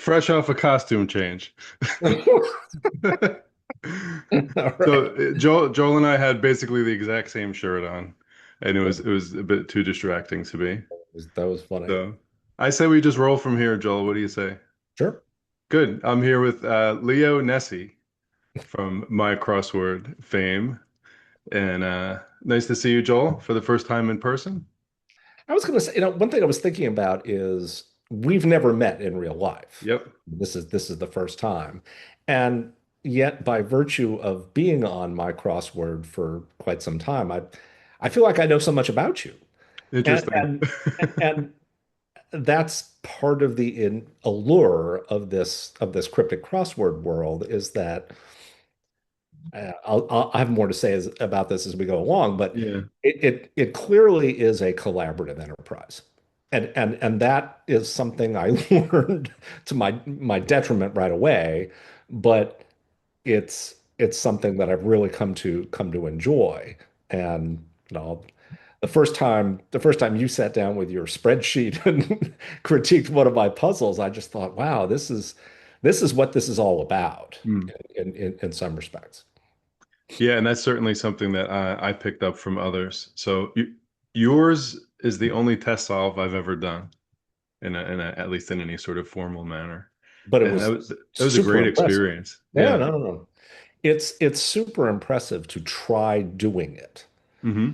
fresh off a costume change. All So right. Joel and I had basically the exact same shirt on, and it was a bit too distracting to be. That was funny. So I say we just roll from here, Joel. What do you say? Sure. Good. I'm here with LeoNessie from MyCrossword fame, and nice to see you, Joel, for the first time in person. I was going to say, one thing I was thinking about is we've never met in real life. Yep. This is the first time. And yet by virtue of being on my crossword for quite some time, I feel like I know so much about you. And Interesting. and that's part of the allure of this cryptic crossword world is that I have more to say about this as we go along, but Yeah. it clearly is a collaborative enterprise, and that is something I learned to my detriment right away, but it's something that I've really come to enjoy. And the first time you sat down with your spreadsheet and critiqued one of my puzzles, I just thought, wow, this is what this is all about Hmm. in some respects. Yeah, and that's certainly something that I picked up from others. So yours is the only test solve I've ever done at least in any sort of formal manner. But it And was that was a super great impressive. experience. Yeah, Yeah. no, no, no. It's super impressive to try doing it. Hmm.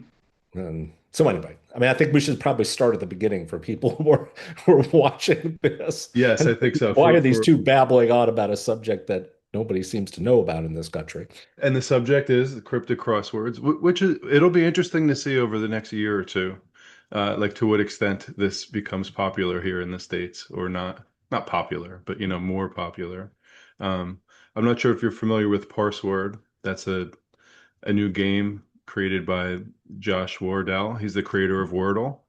And so anyway, I mean, I think we should probably start at the beginning for people who are watching this. Yes, And I think so. why For are these for two babbling on about a subject that nobody seems to know about in this country? and the subject is the cryptic crosswords, which is it'll be interesting to see over the next year or two, like to what extent this becomes popular here in the States or not. Not popular, but more popular. Um, I'm not sure if you're familiar with Parsword. That's a new game created by Josh Wardell. He's the creator of Wordle.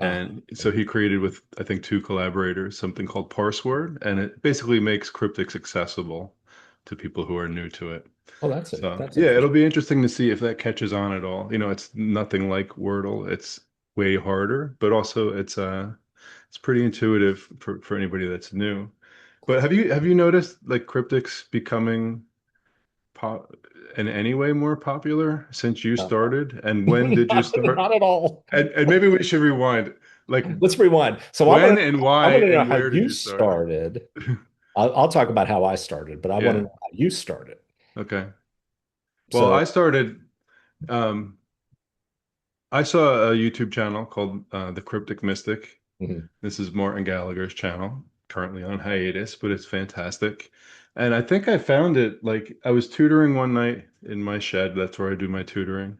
Ah, And so he created with, I think, two collaborators, something called Parsword, and it basically makes cryptics accessible to people who are new to it. oh, that's it. So That's yeah, it'll interesting. be interesting to see if that catches on at all. It's nothing like Wordle. It's way harder, but also it's pretty intuitive for anybody that's new. But have you noticed like cryptics becoming pop in any way more popular since you No. started? And when did you Not, start? not at all. And maybe we should rewind. Like Let's rewind. So I want when to and I why want to know and how where did you you start? started. I'll talk about how I started, but I want to Yeah. know how you started. Okay. Well, So, I started. Um, I saw a YouTube channel called The Cryptic Mystic. mhm. This is Martin Gallagher's channel, currently on hiatus, but it's fantastic. And I think I found it like I was tutoring one night in my shed. That's where I do my tutoring.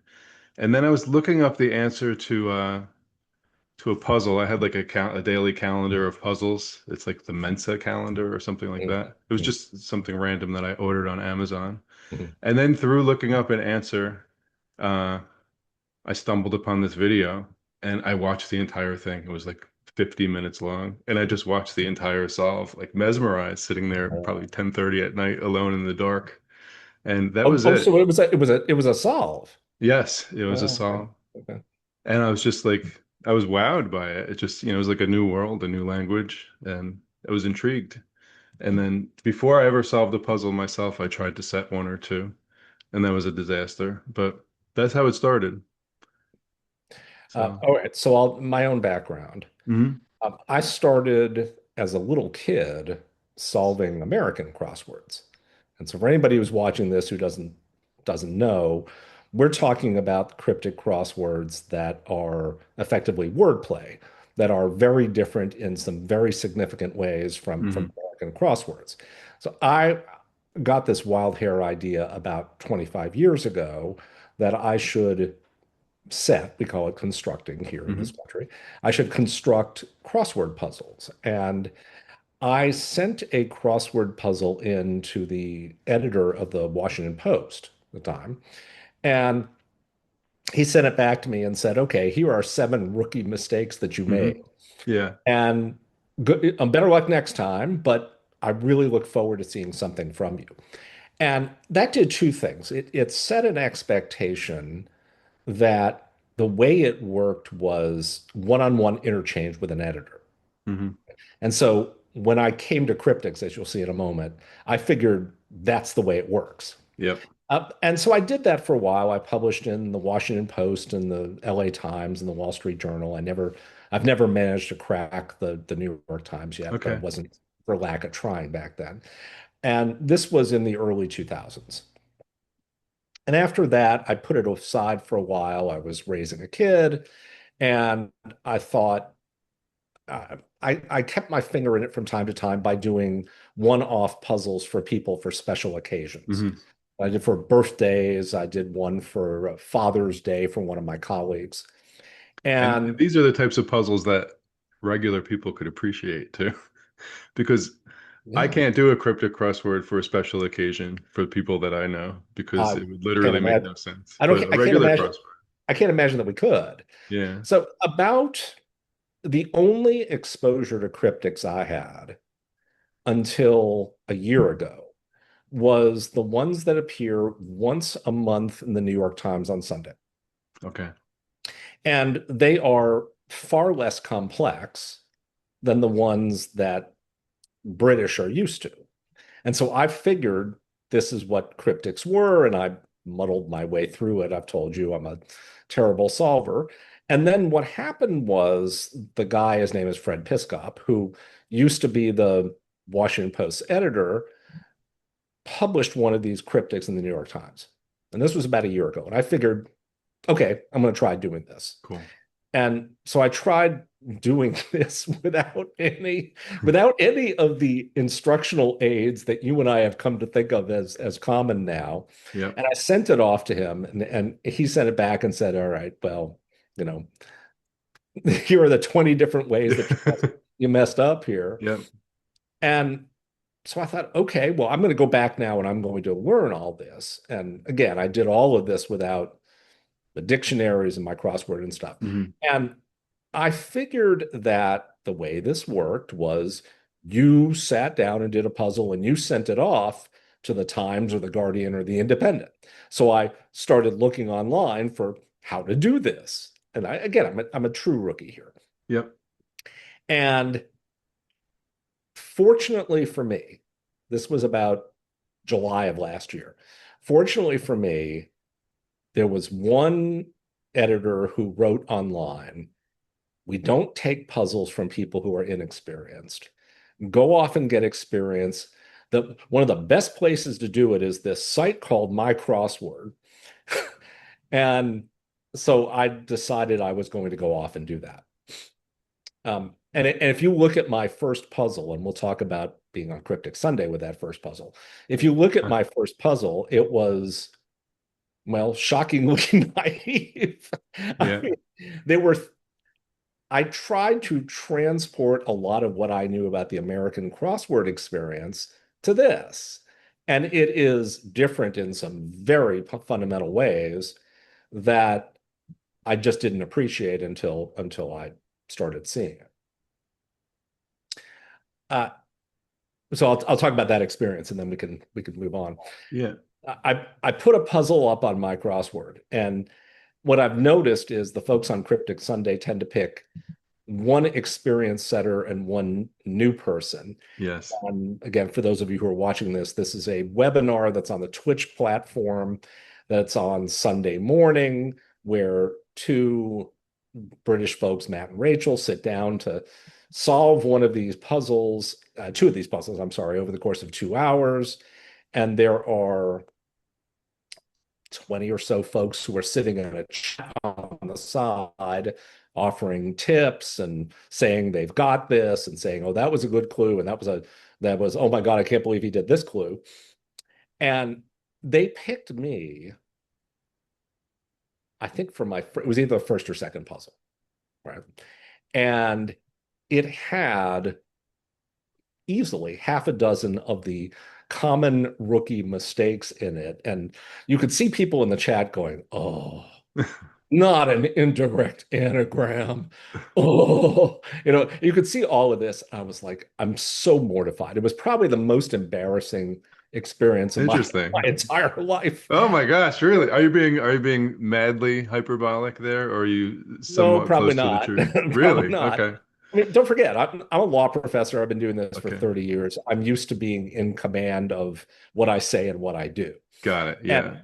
And then I was looking up the answer to a puzzle. I had like a daily calendar of puzzles. It's like the Mensa calendar or something like Mhm. that. It was just something random that I ordered on Amazon. Mhm. And then through looking up an answer, uh, I stumbled upon this video and I watched the entire thing. It was like 50 minutes long. And I just watched the entire solve, like mesmerized, sitting there probably 10:30 at night alone in the dark. And that was So it. it was a solve. Yes, it was a Oh, okay. solve. Okay. And I was just like, I was wowed by it. It just, it was like a new world, a new language, and I was intrigued. And then before I ever solved a puzzle myself, I tried to set one or two, and that was a disaster. But that's how it started. So, All right. So my own background. mhm. I started as a little kid solving American crosswords. And so for anybody who's watching this who doesn't know, we're talking about cryptic crosswords that are effectively wordplay, that are very different in some very significant ways from Mhm. American crosswords. So I got this wild hair idea about 25 years ago that I should we call it constructing here in this Mhm. country. I should construct crossword puzzles. And I sent a crossword puzzle in to the editor of the Washington Post at the time. And he sent it back to me and said, okay, here are 7 rookie mistakes that you made. Mhm. Yeah. And better luck next time, but I really look forward to seeing something from you. And that did two things. It set an expectation that the way it worked was one-on-one interchange with an editor. Mhm. And so when I came to Cryptics, as you'll see in a moment, I figured that's the way it works. Yep. And so I did that for a while. I published in the Washington Post and the LA Times and the Wall Street Journal. I've never managed to crack the New York Times yet, but it Okay. wasn't for lack of trying back then. And this was in the early 2000s. And after that, I put it aside for a while. I was raising a kid, and I thought I kept my finger in it from time to time by doing one-off puzzles for people for special occasions. Hmm. I did for birthdays. I did one for Father's Day for one of my colleagues. And And these are the types of puzzles that regular people could appreciate too, because I yeah, can't do a cryptic crossword for a special occasion for people that I know because I it would can't literally make imagine. no sense. I don't. But a I can't regular imagine. crossword, I can't imagine that we could. yeah. So about the only exposure to cryptics I had until a year ago was the ones that appear once a month in the New York Times on Sunday. Okay. And they are far less complex than the ones that British are used to. And so I figured this is what cryptics were, and I muddled my way through it. I've told you I'm a terrible solver. And then what happened was the guy, his name is Fred Piscop, who used to be the Washington Post editor, published one of these cryptics in the New York Times. And this was about a year ago. And I figured, okay, I'm going to try doing this. Cool. And so I tried doing this without any of the instructional aids that you and I have come to think of as common now. Yep. And I sent it off to him, and he sent it back and said, "All right, well, you know, here are the 20 different ways that you messed up here." Yep. And so I thought, okay, well, I'm going to go back now and I'm going to learn all this. And again, I did all of this without the dictionaries and MyCrossword and stuff. Hmm. And I figured that the way this worked was you sat down and did a puzzle and you sent it off to the Times or the Guardian or the Independent. So I started looking online for how to do this. And again, I'm a true rookie here. Yep. And fortunately for me, this was about July of last year. Fortunately for me, there was one editor who wrote online, we don't take puzzles from people who are inexperienced. Go off and get experience. One of the best places to do it is this site called MyCrossword. And so I decided I was going to go off and do that. And if you look at my first puzzle, and we'll talk about being on Cryptic Sunday with that first puzzle. If you look at my first puzzle, it was, well, shockingly naive. I Yeah. mean, they were I tried to transport a lot of what I knew about the American crossword experience to this. And it is different in some very fundamental ways that I just didn't appreciate until I started seeing it. Uh, so I'll talk about that experience and then we can move on. Yeah. I put a puzzle up on MyCrossword, and what I've noticed is the folks on Cryptic Sunday tend to pick one experienced setter and one new person. Yes. Again, for those of you who are watching this, this is a webinar that's on the Twitch platform that's on Sunday morning, where two British folks, Matt and Rachel, sit down to solve one of these puzzles, two of these puzzles, I'm sorry, over the course of 2 hours. And there are 20 or so folks who are sitting in a chat on the side offering tips and saying they've got this and saying, oh, that was a good clue. And that was, oh my God, I can't believe he did this clue. And they picked me, I think it was either the first or second puzzle, right? And it had easily half a dozen of the common rookie mistakes in it. And you could see people in the chat going, oh, not an indirect anagram. Oh, you could see all of this. I was like, I'm so mortified. It was probably the most embarrassing experience of my Interesting. entire life. Oh my gosh, really? Are you being madly hyperbolic there, or are you No, somewhat probably close to the not. truth? Probably Really? not. Okay. I mean, don't forget, I'm a law professor. I've been doing this for Okay, 30 years. I'm used to being in command of what I say and what I do. got it. And Yeah.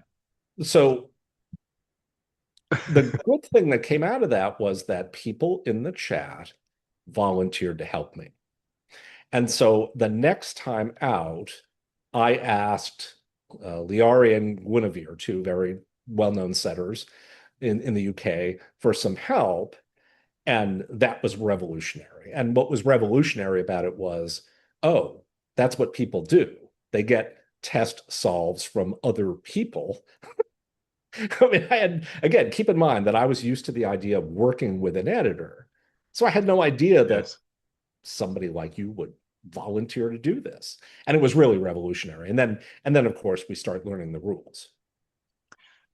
so the good thing that came out of that was that people in the chat volunteered to help me. And so the next time out, I asked Liari and Guinevere, two very well-known setters in the UK, for some help. And that was revolutionary. And what was revolutionary about it was, oh, that's what people do. They get test solves from other people. I mean, I had, again, keep in mind that I was used to the idea of working with an editor. So I had no idea that Yes. somebody like you would volunteer to do this. And it was really revolutionary. And then of course we start learning the rules.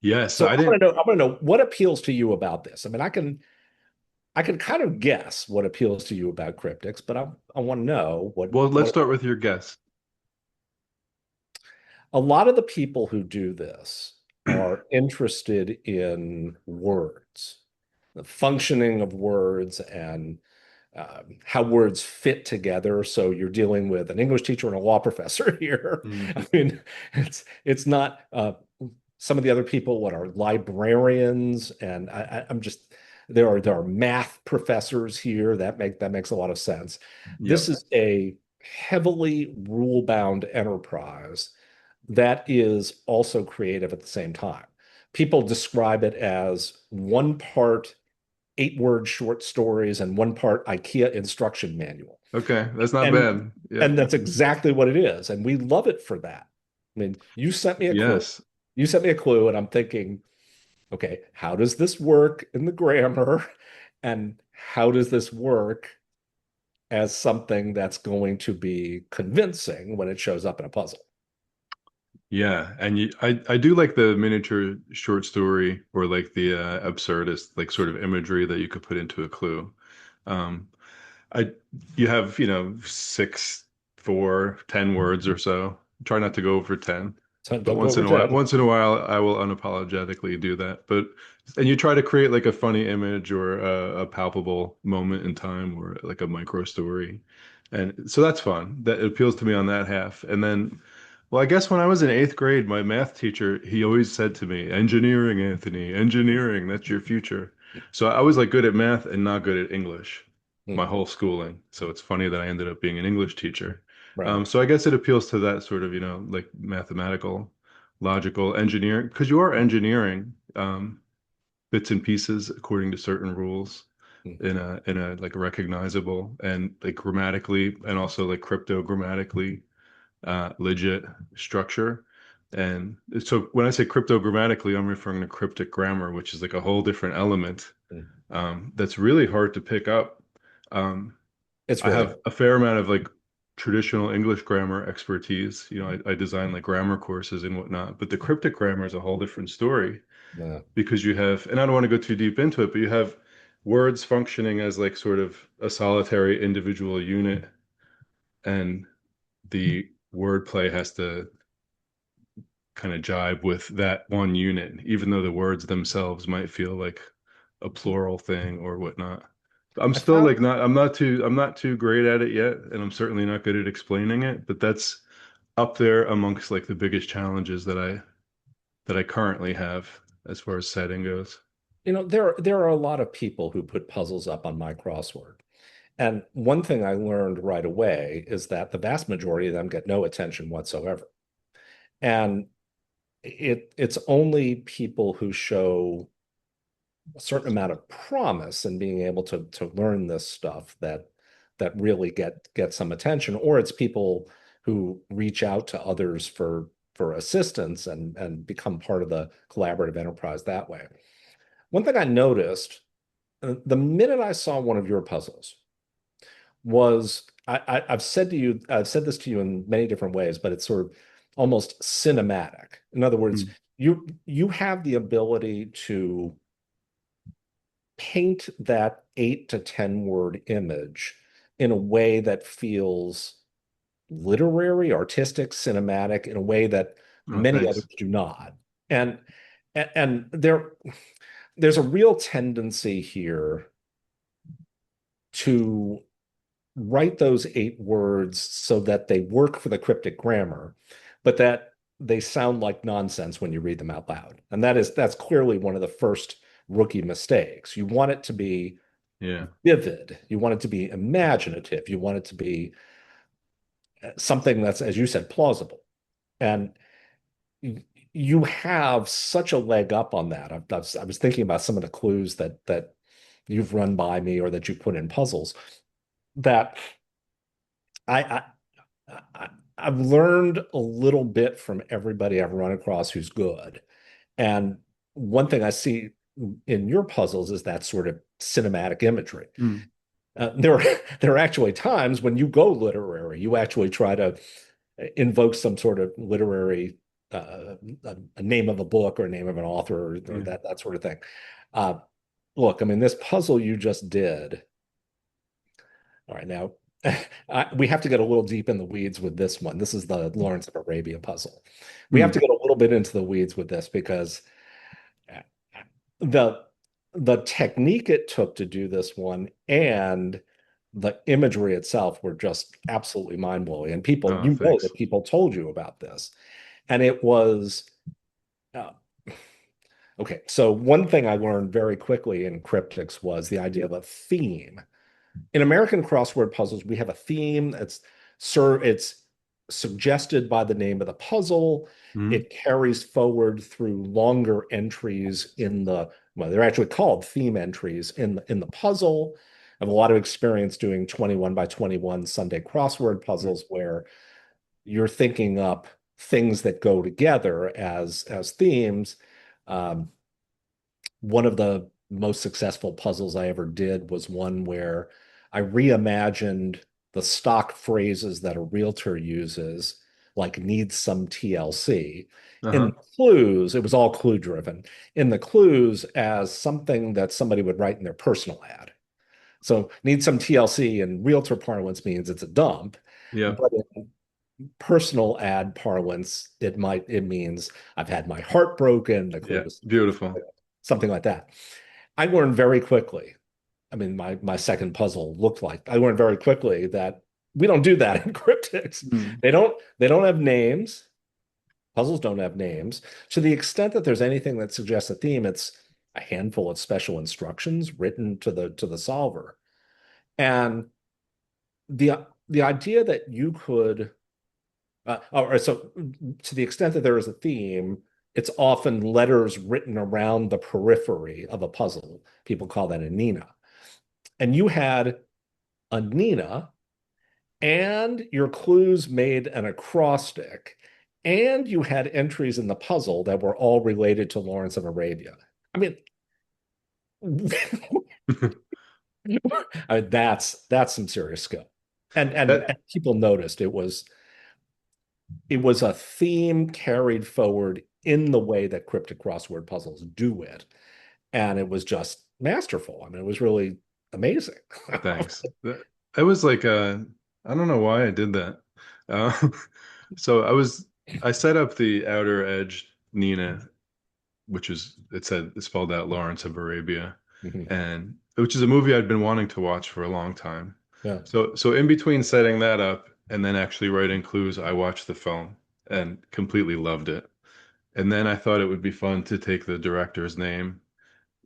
Yes. So I didn't. I want to know what appeals to you about this. I mean, I can kind of guess what appeals to you about cryptics, but I want to know Well, let's what start with your guess. a lot of the people who do this are interested in words, the functioning of words and how words fit together. So you're dealing with an English teacher and a law professor here. I Mhm. mean, it's not some of the other people. What are librarians? And I'm just there are math professors here. That makes a lot of sense. This Yep. is a heavily rule-bound enterprise that is also creative at the same time. People describe it as one part 8-word short stories and one part IKEA instruction manual. Okay, that's not And bad. Yeah. and that's exactly what it is. And we love it for that. I mean, you sent me a clue. Yes. You sent me a clue, and I'm thinking, okay, how does this work in the grammar? And how does this work as something that's going to be convincing when it shows up in a puzzle? Yeah, and I do like the miniature short story or like the absurdist like sort of imagery that you could put into a clue. Um, I you have, 6, 4, 10 words or so. Try not to go over 10, So but don't go over 10. once in a while, I will unapologetically do that. But and you try to create like a funny image or a palpable moment in time or like a micro story, and so that's fun. That appeals to me on that half. And then, well, I guess when I was in eighth grade, my math teacher he always said to me, "Engineering, Anthony, engineering, that's your future." So I was like good at math and not good at English my Hmm. whole schooling. So it's funny that I ended up being an English teacher. Right. So I guess it appeals to that sort of, like mathematical, logical engineering, because you are engineering bits and pieces according to certain rules Hmm. in a like recognizable and like grammatically and also like cryptogrammatically legit structure. And so when I say cryptogrammatically, I'm referring to cryptic grammar, which is like a whole different element that's really hard to pick up. Um, It's I really have hard. a fair amount of like traditional English grammar expertise. I design like grammar courses and whatnot, but the cryptic grammar is a whole different story Yeah. because you have, and I don't want to go too deep into it, but you have words functioning as like sort of a solitary individual unit, and the wordplay has to kind of jibe with that one unit, even though the words themselves might feel like a plural thing or whatnot. I'm I still found like I'm not too great at it yet, and I'm certainly not good at explaining it, but that's up there amongst like the biggest challenges that I currently have as far as setting goes. there are a lot of people who put puzzles up on MyCrossword. And one thing I learned right away is that the vast majority of them get no attention whatsoever. And it's only people who show a certain amount of promise in being able to learn this stuff that really get some attention, or it's people who reach out to others for assistance and become part of the collaborative enterprise that way. One thing I noticed the minute I saw one of your puzzles was I've said this to you in many different ways, but it's sort of almost cinematic. In other words, Mm. you have the ability to paint that 8 to 10 word image in a way that feels literary, artistic, cinematic, in a way that Oh, many others thanks. do not. And and there's a real tendency here to write those 8 words so that they work for the cryptic grammar, but that they sound like nonsense when you read them out loud. And that's clearly one of the first rookie mistakes. You want it to be Yeah. vivid, you want it to be imaginative, you want it to be something that's, as you said, plausible. And you have such a leg up on that. I was thinking about some of the clues that you've run by me or that you put in puzzles that I, I I've learned a little bit from everybody I've run across who's good. And one thing I see in your puzzles is that sort of cinematic imagery. Mm. There are actually times when you go literary, you actually try to invoke some sort of literary a name of a book or a name of an author or Yeah. that sort of thing. Uh, Look, I mean, this puzzle you just did. All right, now we have to get a little deep in the weeds with this one. This is the Lawrence of Arabia puzzle. We have to Mm. get a little bit into the weeds with this because the the technique it took to do this one and the imagery itself were just absolutely mind-blowing. And people, Oh, you know that thanks. people told you about this. And it was uh, okay. So one thing I learned very quickly in Cryptics was the idea of a theme. In American crossword puzzles, we have a theme it's suggested by the name of the puzzle. Mm. It carries forward through longer entries in the, well, they're actually called theme entries in the puzzle. I have a lot of experience doing 21 by 21 Sunday crossword Mm. puzzles where you're thinking up things that go together as themes. Um, One of the most successful puzzles I ever did was one where I reimagined the stock phrases that a realtor uses, like needs some TLC. In the Uh-huh. clues, it was all clue driven. In the clues, as something that somebody would write in their personal ad. So, need some TLC in realtor parlance means it's a dump, Yep. but in personal ad parlance, it means I've had my heart broken. The clue Yeah. was Beautiful. something like that. I learned very quickly. I mean, my second puzzle looked like I learned very quickly that we don't do that in cryptics. Mm. They don't have names. Puzzles don't have names. To the extent that there's anything that suggests a theme, it's a handful of special instructions written to the solver. And the idea that you could so to the extent that there is a theme, it's often letters written around the periphery of a puzzle. People call that a Nina. And you had a Nina, and your clues made an acrostic, and you had entries in the puzzle that were all related to Lawrence of Arabia. I mean, that's some serious skill. And That people noticed it was a theme carried forward in the way that cryptic crossword puzzles do it. And it was just masterful. I mean, it was really amazing. Thanks. That was like I don't know why I did that. Uh, so I set up the outer edge Nina, which is it said it spelled out Lawrence of Arabia, Mhm. and which is a movie I'd been wanting to watch for a long time. Yeah. So in between setting that up and then actually writing clues, I watched the film and completely loved it. And then I thought it would be fun to take the director's name,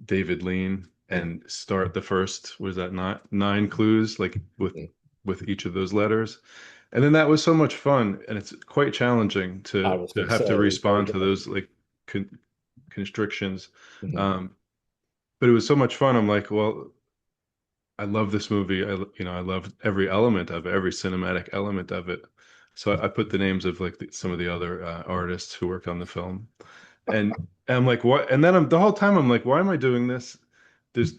David Lean, Mhm. and start the first, was that nine clues, like with each of those letters. And then that was so much fun, and it's quite challenging I to was to going to have say to it was very respond to difficult. those like con constrictions. Mhm. Um, but it was so much fun. I'm like, well, I love this movie. I love every element of it, every cinematic element of it. So I put the names of like some of the other artists who worked on the film, and I'm like, what? And then the whole time I'm like, why am I doing this? There's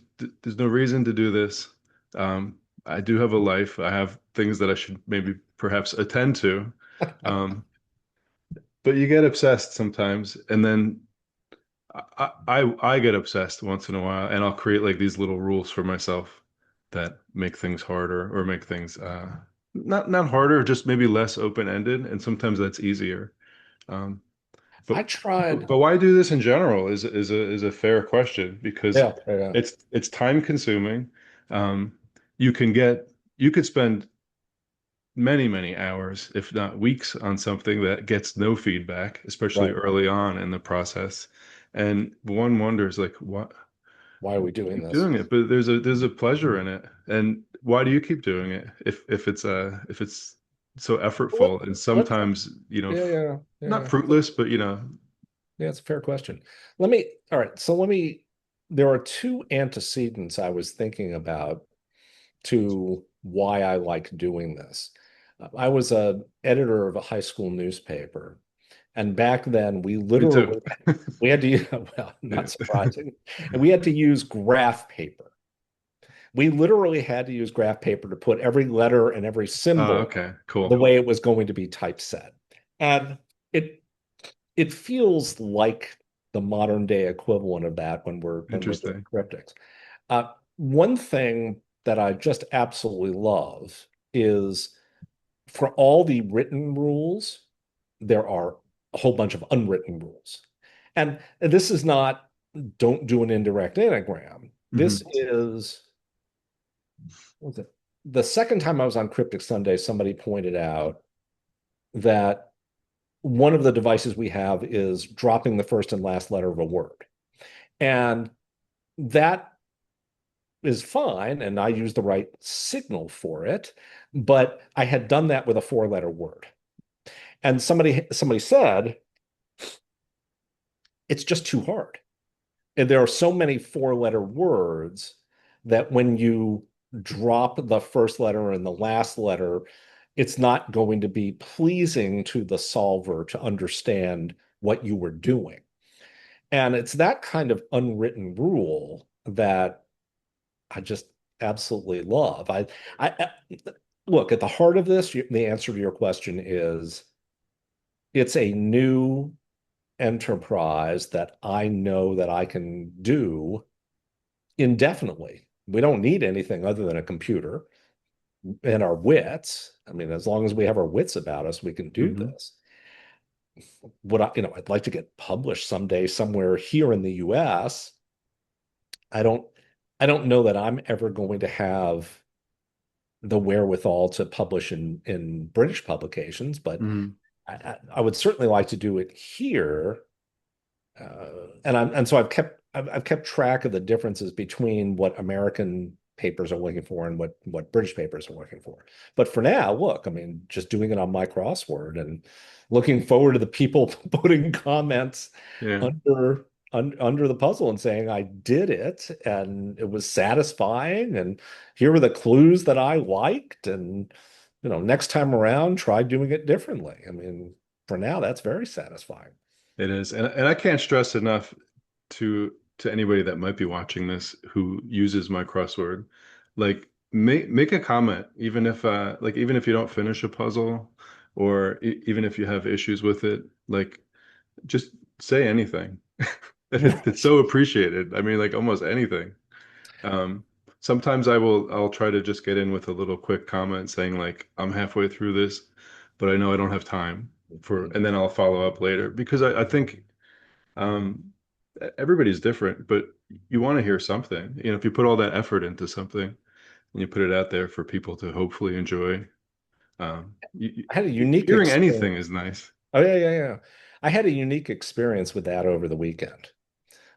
no reason to do this. I do have a life. I have things that I should maybe perhaps attend to. Um, but you get obsessed sometimes, and then I get obsessed once in a while, and I'll create like these little rules for myself that make things harder or make things not harder, just maybe less open-ended, and sometimes that's easier. Um, I but tried. but why do this in general is a fair question because Yeah, yeah. it's time consuming. Um, you can get you could spend many hours, if not weeks, on something that gets no feedback, especially Right. early on in the process. And one wonders, like, what Why are we doing keep this? doing it? But there's a pleasure in it. And why do you keep doing it if it's so Let, effortful and let's, sometimes, yeah, yeah, yeah, not yeah. So, fruitless, but yeah, it's a fair question. All right. There are two antecedents I was thinking about to why I like doing this. I was a editor of a high school newspaper, and back then me too. we had to use, well, Yeah. not surprising, and we had to use graph paper. We literally had to use graph paper to put every letter and every symbol Okay, the cool. way it was going to be typeset. And it it feels like the modern day equivalent of that when we're doing Interesting. cryptics. One thing that I just absolutely love is for all the written rules, there are a whole bunch of unwritten rules. And this is not don't do an indirect anagram. This Hmm. is what was it? The second time I was on Cryptic Sunday, somebody pointed out that one of the devices we have is dropping the first and last letter of a word. And that is fine. And I use the right signal for it. But I had done that with a four-letter word. And somebody said, it's just too hard. And there are so many four-letter words that when you drop the first letter and the last letter, it's not going to be pleasing to the solver to understand what you were doing. And it's that kind of unwritten rule that I just absolutely love. I look at the heart of this. The answer to your question is it's a new enterprise that I know that I can do indefinitely. We don't need anything other than a computer and our wits. I mean, as long as we have our wits about us, we can do Hmm. this. I'd like to get published someday somewhere here in the US. I don't I don't know that I'm ever going to have the wherewithal to publish in British publications, but Hmm. I would certainly like to do it here. And so I've kept track of the differences between what American papers are looking for and what British papers are looking for. But for now, look, I mean, just doing it on MyCrossword and looking forward to the people putting comments Yeah, under the puzzle and saying I did it and it was satisfying and here were the clues that I liked and next time around try doing it differently. I mean, for now, that's very satisfying. it is. And I can't stress enough to anybody that might be watching this who uses my crossword, like make a comment, even if even if you don't finish a puzzle or even if you have issues with it, like just say anything. It's so appreciated. I mean, like almost anything. Um, Sometimes I'll try to just get in with a little quick comment saying like I'm halfway through this, but I know I don't have time for, and then I'll follow up later because I think um, everybody's different, but you want to hear something. If you put all that effort into something and you put it out there for people to hopefully enjoy, I had a unique hearing anything experience. is nice. Oh, yeah, yeah, yeah. I had a unique experience with that over the weekend.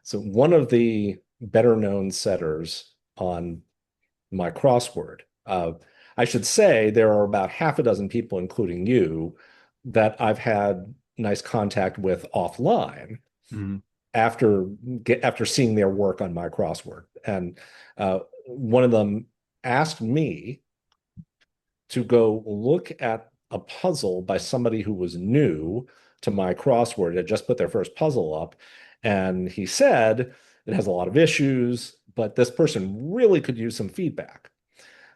So one of the better known setters on my crossword, I should say there are about half a dozen people, including you, that I've had nice contact with offline Mhm. after after seeing their work on my crossword. And one of them asked me to go look at a puzzle by somebody who was new to my crossword, had just put their first puzzle up. And he said it has a lot of issues, but this person really could use some feedback.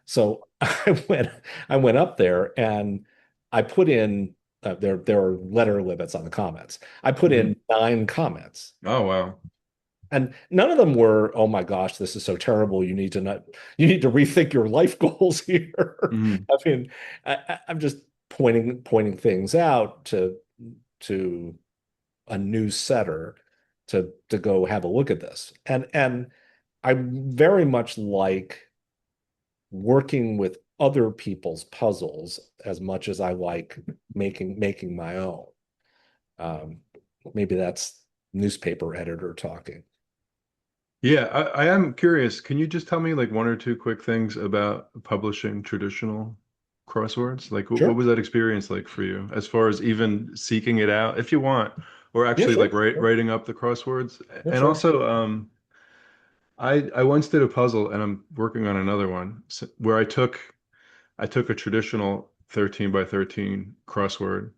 So I went up there and I put in there are letter limits on the comments. I put Mhm. in 9 comments. Oh wow. And none of them were, oh my gosh, this is so terrible. You need to rethink your life goals here. Mhm. I mean, I'm just pointing things out to a new setter to go have a look at this. And I very much like working with other people's puzzles as much as I like making my own. Um, Maybe that's newspaper editor talking. Yeah, I am curious. Can you just tell me like one or two quick things about publishing traditional crosswords? Like, what Sure. was that experience like for you, as far as even seeking it out, if you want, or Yeah, actually like sure. Sure. writing up the crosswords? Yeah, And sure. also, I once did a puzzle, and I'm working on another one where I took a traditional 13 by 13 crossword,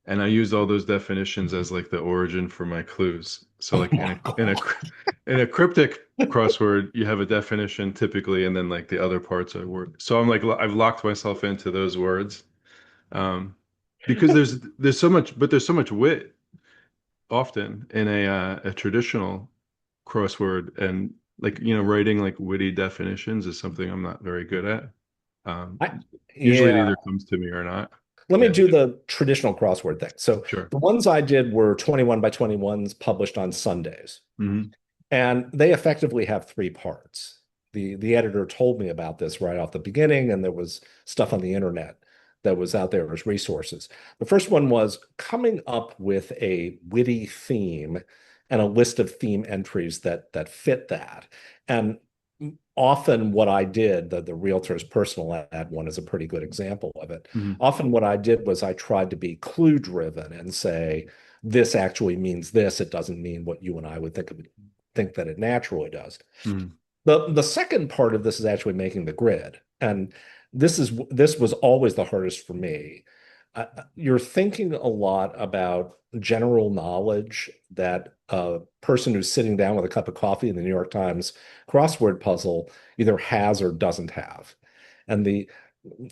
and I used all those definitions as like the origin for my clues. So Oh like my God. in a cryptic crossword, you have a definition typically, and then like the other parts are word. So I'm like I've locked myself into those words, um, because there's so much, but there's so much wit often in a traditional crossword, and like writing like witty definitions is something I'm not very good at. Um, I, Usually it yeah. either comes to me or not. Let me Yeah, do the traditional crossword thing. So sure. the ones I did were 21 by 21s published on Sundays. Hmm. And they effectively have three parts. The editor told me about this right off the beginning, and there was stuff on the internet that was out there as resources. The first one was coming up with a witty theme and a list of theme entries that fit that. And often what I did, the realtor's personal ad one is a pretty good example of it. Hmm. Often what I did was I tried to be clue driven and say, this actually means this. It doesn't mean what you and I would think that it naturally does. Hmm. The second part of this is actually making the grid. And this was always the hardest for me. You're thinking a lot about general knowledge that a person who's sitting down with a cup of coffee in the New York Times crossword puzzle either has or doesn't have. And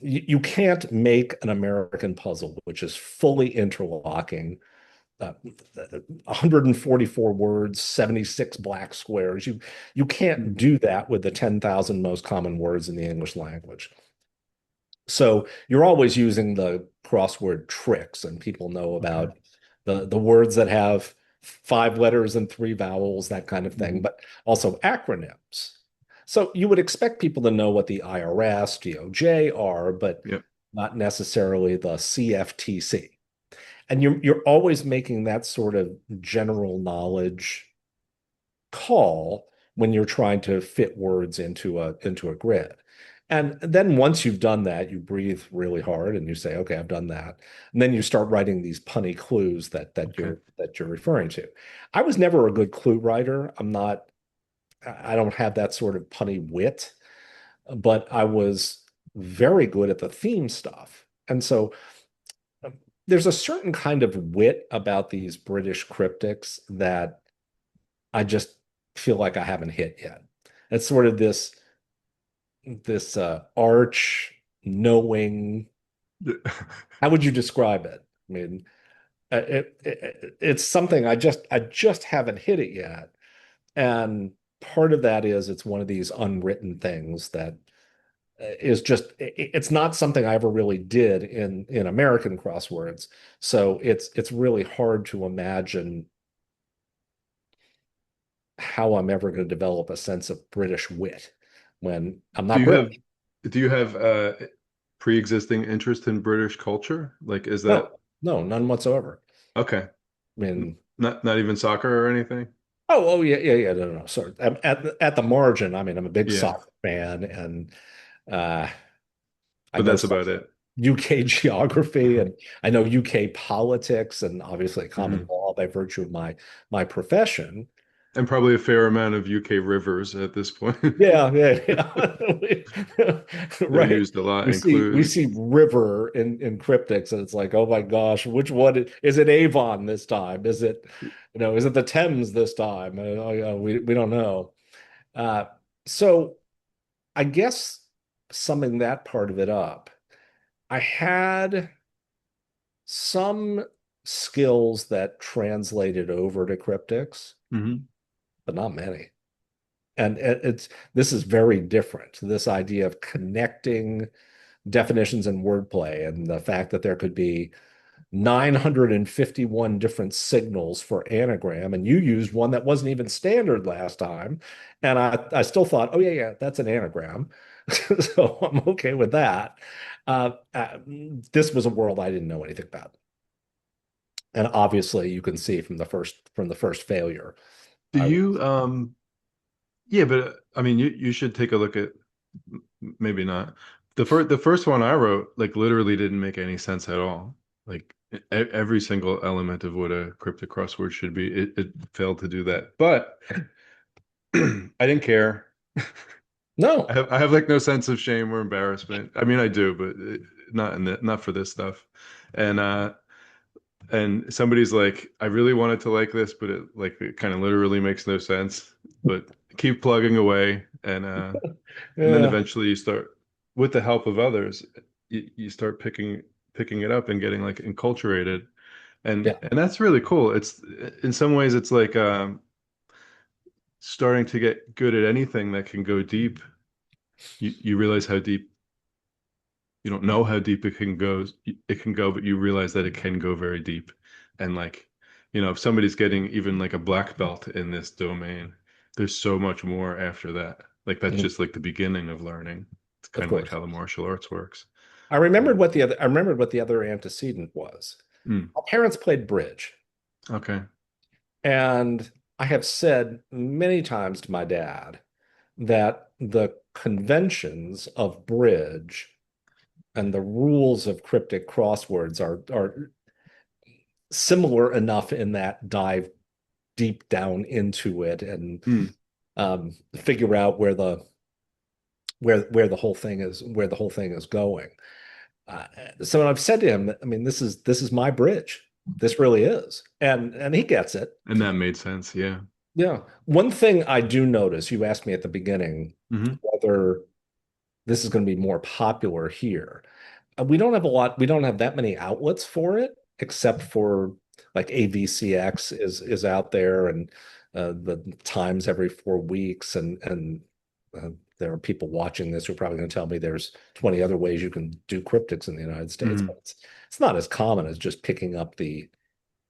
you can't make an American puzzle which is fully interlocking, 144 words, 76 black squares. You can't Hmm. do that with the 10,000 most common words in the English language. So you're always using the crossword tricks, and people know Okay. about the words that have five letters and three vowels, that kind of thing, Hmm. but also acronyms. So you would expect people to know what the IRS, DOJ are, but Yep. not necessarily the CFTC. And you're always making that sort of general knowledge call when you're trying to fit words into a grid. And then once you've done that, you breathe really hard and you say, okay, I've done that. And then you start writing these punny clues Okay. that you're referring to. I was never a good clue writer. I don't have that sort of punny wit, but I was very good at the theme stuff. And so there's a certain kind of wit about these British cryptics that I just feel like I haven't hit yet. It's sort of this arch knowing. How would you describe it? I mean, it's something I just haven't hit it yet, and part of that is it's one of these unwritten things that is just it's not something I ever really did in American crosswords. So it's really hard to imagine how I'm ever going to develop a sense of British wit when I'm Do not you have British. do you have pre-existing interest in British culture? Like, is that No, no, none whatsoever. okay? I mean, Not even soccer or anything? oh, yeah, yeah, yeah. No, no, no. Sorry. At the margin, I mean, I'm a big Yeah, soccer fan, and uh, I but know that's some about it. UK geography, and I know UK politics, and obviously common Hmm. law by virtue of my profession. And probably a fair amount of UK rivers at this point. Yeah, yeah, yeah. They're Right. used a lot We in see we clues. see river in cryptics, and it's like, oh my gosh, which one is it? Avon this time? Is it the Thames this time? We don't know. Uh, so I guess summing that part of it up, I had some skills that translated over to cryptics, Hmm. but not many. And this is very different. This idea of connecting definitions and wordplay, and the fact that there could be 951 different signals for anagram, and you used one that wasn't even standard last time. And I still thought, oh, yeah, yeah, that's an anagram. So I'm okay with that. Uh, uh, this was a world I didn't know anything about. And obviously you can see from the first failure. Do I was you yeah, but I mean you should take a look at maybe not. The first one I wrote like literally didn't make any sense at all. Like every single element of what a cryptic crossword should be, it failed to do that. But I didn't care. I no. have I have like no sense of shame or embarrassment. I mean, I do, but not for this stuff. And somebody's like, I really wanted to like this, but it kind of literally makes no sense. But keep plugging away, and then Yeah. eventually you start, with the help of others, you start picking it up and getting like enculturated, and Yeah, that's really cool. It's in some ways it's like starting to get good at anything that can go deep. You realize how deep, you don't know how deep it can go, but you realize that it can go very deep. And like, if somebody's getting even like a black belt in this domain, there's so much more after that. Like that's mhm, just like the beginning of learning. It's of kind of like course. how the martial arts works. I remembered what the other antecedent was. Mm, My parents played bridge, okay. and I have said many times to my dad that the conventions of bridge and the rules of cryptic crosswords are similar enough in that dive deep down into it and Mm. figure out where the whole thing is going. Uh, so I've said to him, I mean, this is my bridge. This really is, and he gets it. And that made sense. Yeah. Yeah. One thing I do notice, you asked me at the beginning Hmm. whether this is going to be more popular here. We don't have that many outlets for it, except for like AVCX is out there and the times every 4 weeks and there are people watching this who are probably going to tell me there's 20 other ways you can do cryptics in the United States, but Hmm. it's not as common as just picking up the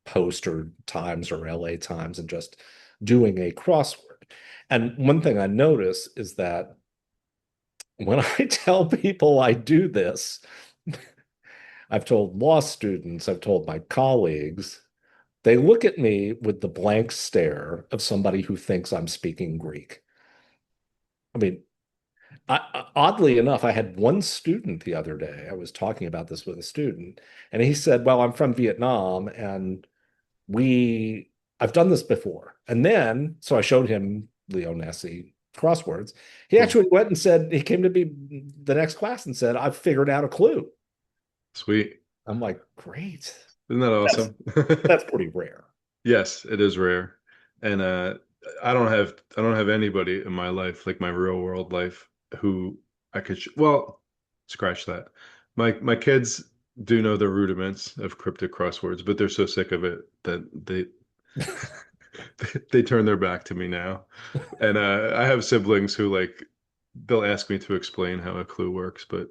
Post or Times or LA Times and just doing a crossword. And one thing I notice is that when I tell people I do this, I've told law students, I've told my colleagues, they look at me with the blank stare of somebody who thinks I'm speaking Greek. I mean, oddly enough, I had one student the other day. I was talking about this with a student, and he said, "Well, I'm from Vietnam, and we I've done this before." And then, so I showed him LeoNessie crosswords. He Cool. actually went and said he came to be the next class and said, "I've figured out a clue." Sweet. I'm like, "Great." Isn't that That's awesome? that's pretty rare. Yes, it is rare. And I don't have anybody in my life, like my real world life, who I could well, scratch that. My kids do know the rudiments of cryptic crosswords, but they're so sick of it that they turn their back to me now. And I have siblings who like they'll ask me to explain how a clue works, but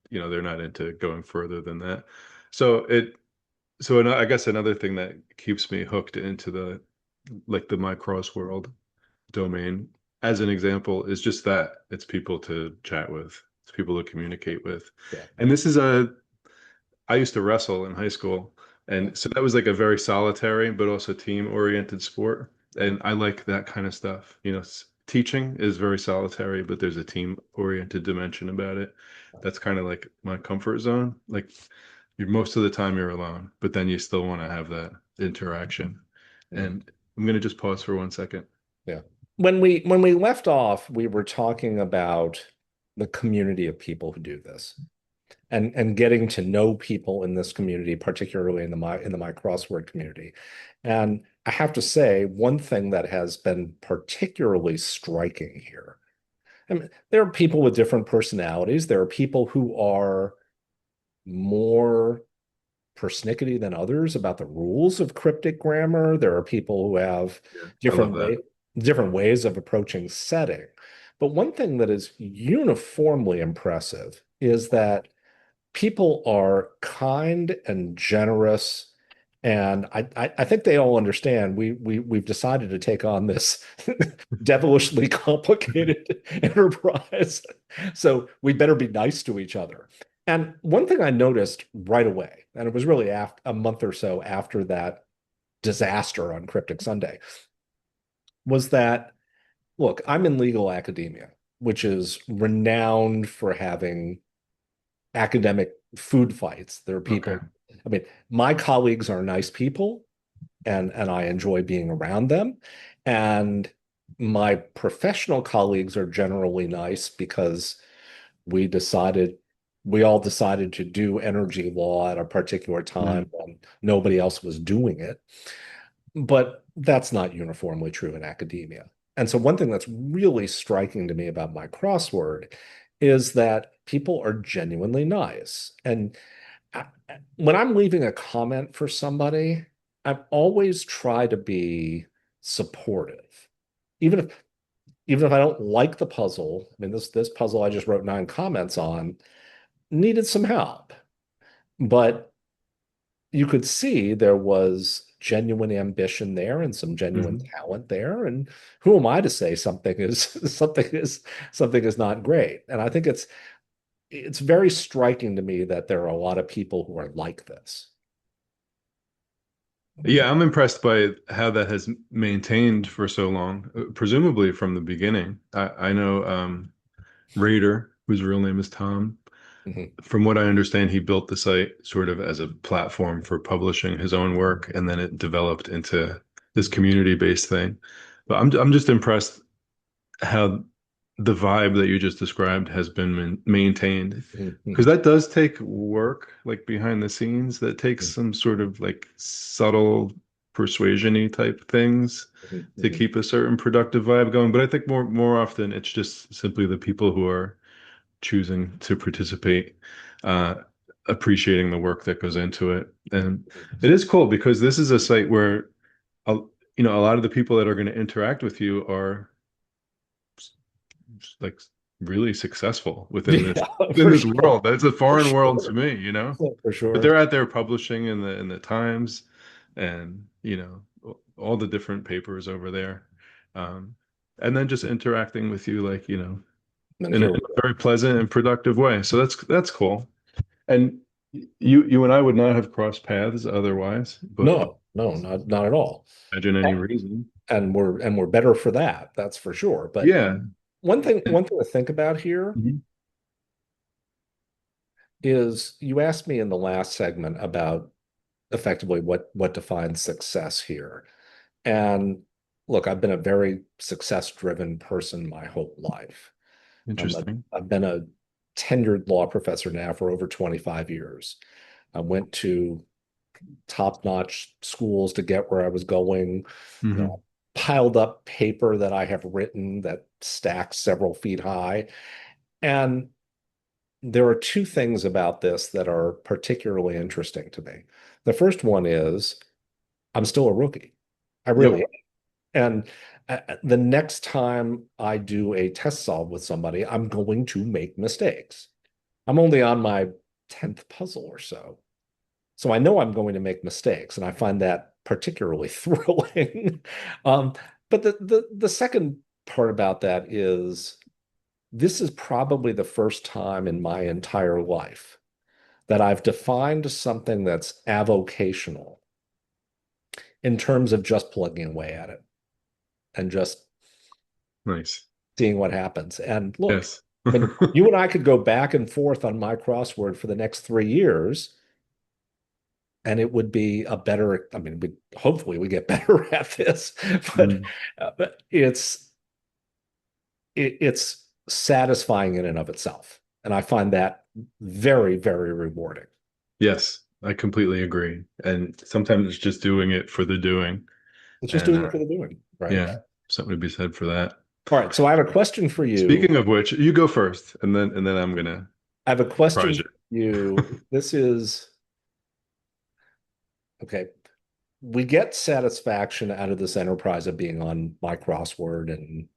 they're not into going further than that. So I guess another thing that keeps me hooked into the MyCrossword domain, as an example, is just that it's people to chat with, it's people to communicate with. Yeah. And I used to wrestle in high school, Yeah. and so that was like a very solitary but also team-oriented sport. And I like that kind of stuff. Teaching is very solitary, but there's a team-oriented dimension about it. That's kind of like my comfort zone. Like most of the time you're alone, but then you still want to have that interaction. Yeah. And I'm gonna just pause for 1 second. Yeah. When we left off, we were talking about the community of people who do this and getting to know people in this community, particularly in the my crossword community. And I have to say, one thing that has been particularly striking here. I mean, there are people with different personalities. There are people who are more persnickety than others about the rules of cryptic grammar. There are people who have Yeah, I love different that. way, different ways of approaching setting. But one thing that is uniformly impressive is that people are kind and generous And I think they all understand we've decided to take on this devilishly complicated enterprise. So we better be nice to each other. And one thing I noticed right away, and it was really after a month or so after that disaster on Cryptic Sunday, was that look, I'm in legal academia, which is renowned for having academic food fights. There are Okay. people, I mean, my colleagues are nice people and I enjoy being around them. And my professional colleagues are generally nice because we decided we all decided to do energy law at a particular time Mm. when nobody else was doing it. But that's not uniformly true in academia. And so one thing that's really striking to me about my crossword is that people are genuinely nice. And when I'm leaving a comment for somebody, I've always tried to be supportive. Even if even if I don't like the puzzle, I mean this puzzle I just wrote 9 comments on needed some help. But you could see there was genuine ambition there and some genuine Mhm. talent there. And who am I to say something is something is not great? And I think it's very striking to me that there are a lot of people who are like this. Yeah, I'm impressed by how that has maintained for so long, presumably from the beginning. I know Raider, whose real name is Tom. Mhm. From what I understand, he built the site sort of as a platform for publishing his own work, and then it developed into this community-based thing. But I'm just impressed how the vibe that you just described has been maintained, because Mhm. that does take work, like behind the scenes. That takes Mhm. some sort of like subtle persuasion-y type things Mhm. to Mhm. keep a certain productive vibe going. But I think more often it's just simply the people who are choosing to participate, uh, appreciating the work that goes into it. And it is cool because this is a site where, a, a lot of the people that are going to interact with you are like really successful Yeah, within for this sure. world. That's a For foreign world to sure. me. For But sure. they're out there publishing in the Times and all the different papers over there. Um, and then just interacting with you like, And in here a we go. very pleasant and productive way. So that's cool. And you and I would not have crossed paths otherwise, but No, no, not at all. imagine any reason. And we're better for that, that's for sure. But Yeah. one thing to think about here Mhm. is you asked me in the last segment about effectively what defines success here. And look, I've been a very success-driven person my whole life. Interesting. I've been a tenured law professor now for over 25 years. I went to top-notch schools to get where I was going, you Hmm. know, piled up paper that I have written that stacks several feet high. And there are two things about this that are particularly interesting to me. The first one is I'm still a rookie. I really Yep. am. And the next time I do a test solve with somebody, I'm going to make mistakes. I'm only on my 10th puzzle or so. So I know I'm going to make mistakes, and I find that particularly thrilling. Um, but the second part about that is this is probably the first time in my entire life that I've defined something that's avocational in terms of just plugging away at it and just Nice. seeing what happens. And look, Yes. I mean, you and I could go back and forth on MyCrossword for the next 3 years, and it would be a better, I mean, hopefully we get better at this, but Mhm. it's satisfying in and of itself. And I find that very, very rewarding. Yes, I completely agree. And sometimes it's just doing it for the doing. It's just And doing it for the doing, right? yeah, something to be said for that. All right, so I have a question for you. Speaking of which, you go first, and then I'm gonna I have a question surprise for you. you. This is okay. We get satisfaction out of this enterprise of being on MyCrossword and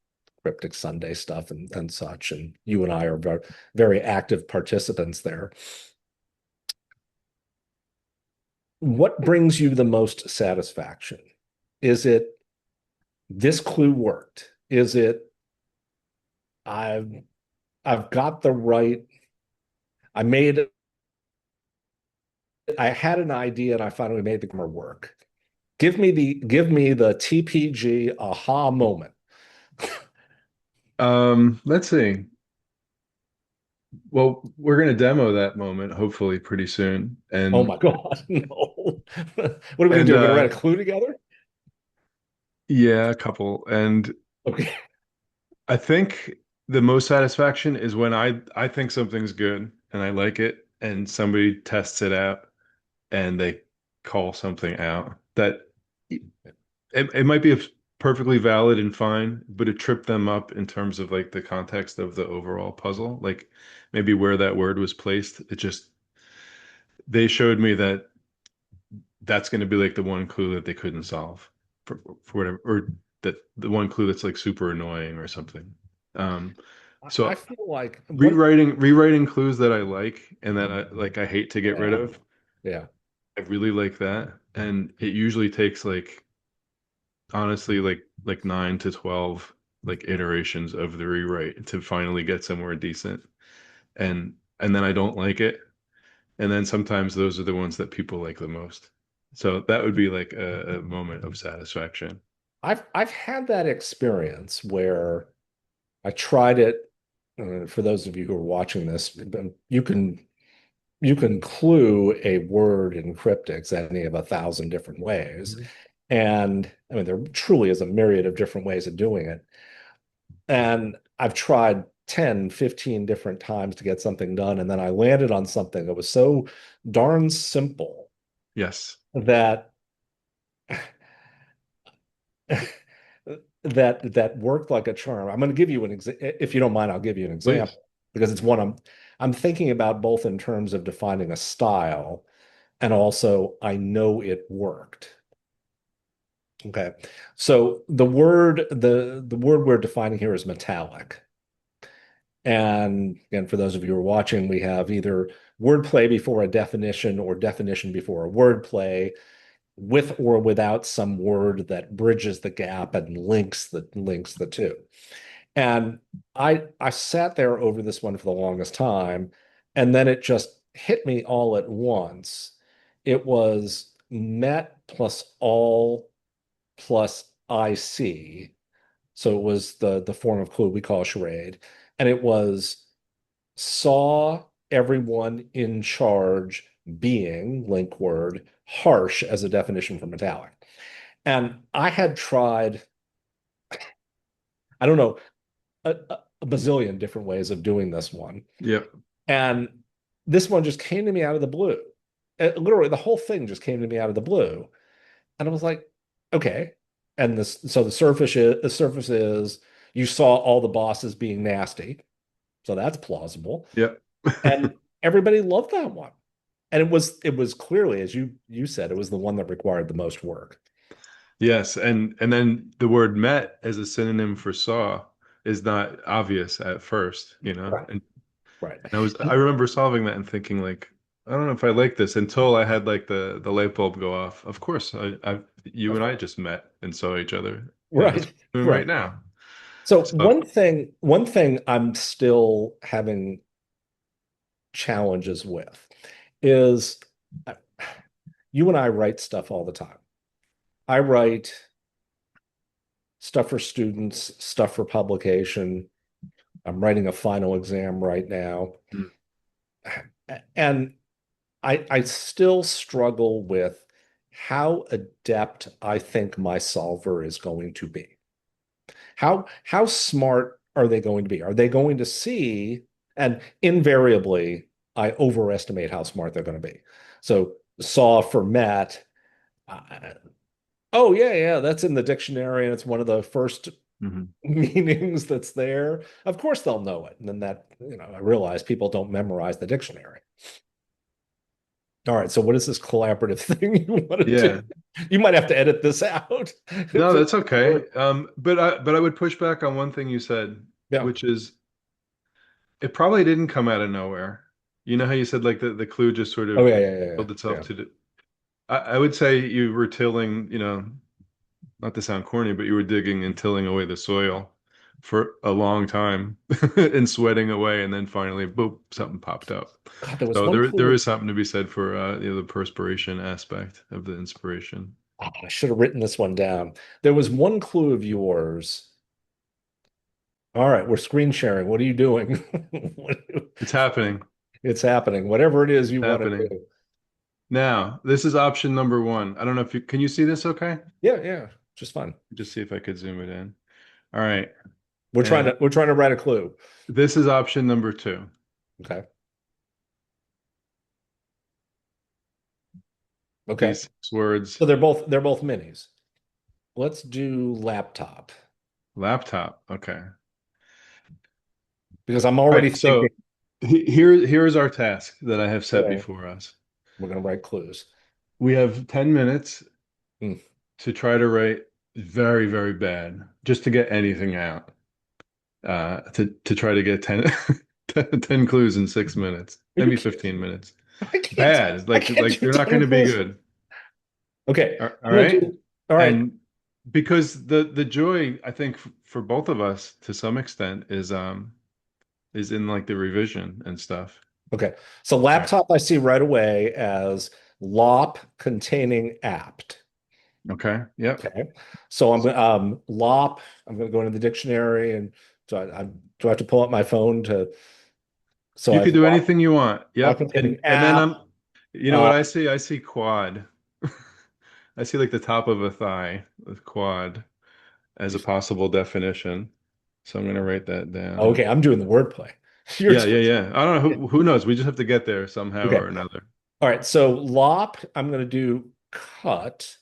Cryptic Sunday stuff and such. And you and I are very active participants there. what brings you the most satisfaction? Is it this clue worked? Is it I've I've got the right I made I had an idea and I finally made the grammar work. Give me the TPG aha moment. Let's see. Well, we're going to demo that moment hopefully pretty soon. Oh my God, no. What are we gonna And do? We're gonna write a clue together? yeah, a couple. And Okay. I think the most satisfaction is when I think something's good and I like it and somebody tests it out and they call something out that it might be perfectly valid and fine, but it tripped them up in terms of like the context of the overall puzzle, like maybe where that word was placed. It just they showed me that that's going to be like the one clue that they couldn't solve for whatever, or that the one clue that's like super annoying or something. Um, I so feel like one rewriting clues that I like and that I hate to get rid yeah, of. yeah. I really like that, and it usually takes like honestly like 9 to 12 like iterations of the rewrite to finally get somewhere decent. And then I don't like it, and then sometimes those are the ones that people like the most. So that would be like a moment of satisfaction. I've had that experience where I tried it. For those of you who are watching this, you can clue a word in cryptics any of 1,000 different ways. Mhm. And I mean, there truly is a myriad of different ways of doing it. And I've tried 10, 15 different times to get something done. And then I landed on something that was so darn simple Yes, that that worked like a charm. I'm going to give you an example. If you don't mind, I'll give you an please. example because it's one I'm thinking about both in terms of defining a style and also I know it worked. Okay. So the word we're defining here is metallic. And again, for those of you who are watching, we have either wordplay before a definition or definition before a wordplay, with or without some word that bridges the gap and links the two. And I sat there over this one for the longest time, and then it just hit me all at once. It was met plus all plus IC. So it was the form of clue we call charade. And it was saw everyone in charge being, link word, harsh as a definition for metallic. And I had tried, I don't know, a bazillion different ways of doing this one. Yep. And this one just came to me out of the blue. Literally, the whole thing just came to me out of the blue. And I was like, okay. And this, so the surface is you saw all the bosses being nasty. So that's plausible. Yep. And everybody loved that one. And it was clearly, as you said, it was the one that required the most work. Yes, and then the word met as a synonym for saw is not obvious at first, you know. Right. Right. And I remember solving that and thinking like, I don't know if I like this until I had like the light bulb go off. Of course, you Of and I course. just met and saw each other, and that's Right. what we're doing right Right. now. So So one thing I'm still having challenges with is uh, you and I write stuff all the time. I write stuff for students, stuff for publication. I'm writing a final exam right now. mm, And I still struggle with how adept I think my solver is going to be. How smart are they going to be? Are they going to see? And invariably, I overestimate how smart they're going to be. So saw for Matt. Uh, oh yeah, yeah, that's in the dictionary, and it's one of the first mhm. meanings that's there. Of course they'll know it. And then I realize people don't memorize the dictionary. All right, so what is this collaborative thing you want to do? Yeah. You might have to edit this out. No, If it- that's okay. But I would push back on one thing you said, Yeah. which is it probably didn't come out of nowhere. You know how you said like the clue just sort Oh of yeah, yeah, yeah, built itself yeah. to do. I would say you were tilling, not to sound corny, but you were digging and tilling away the soil for a long time and sweating away, and then finally, boop, something popped up. God, there was So one there clue. is something to be said for the perspiration aspect of the inspiration. Oh, I should have written this one down. There was one clue of yours. All right, we're screen sharing. What are you doing? It's happening. It's happening. Whatever it is It's you want to happening. do. Now, this is option number one. I don't know if you can you see this okay? Yeah, yeah, just fine. Just see if I could zoom it in. All right. We're trying And to we're trying to write a clue. this is option number two. Okay. Okay. These six words, So they're both minis. Let's do laptop laptop. Okay. because I'm All already right. thinking, So here's our task that I have set okay, before us. we're gonna write clues. We have 10 minutes Hmm. to try to write very, very bad, just to get anything out. To try to get 10 clues in 6 minutes, Are you maybe kidding? 15 minutes. I can't Bad, I like can't do they're not 10 going to be clues. good. Okay, All I'm gonna right. do all right. And because the joy, I think, for both of us to some extent is in like the revision and stuff. Okay. So All right. laptop I see right away as lop containing apt. Okay. Yep. Okay. So lop, I'm gonna go into the dictionary and do I have to pull up my phone to so You I've could do anything you want. lop Yep. containing And then apt. you know what Uh I see? I see quad. I see like the top of a thigh with quad as a possible definition. So I'm gonna write that down. okay, I'm doing the wordplay. You're Yeah, yeah, yeah. I don't know who knows. We just have to get there somehow okay. or another. All right. So lop, I'm gonna do cut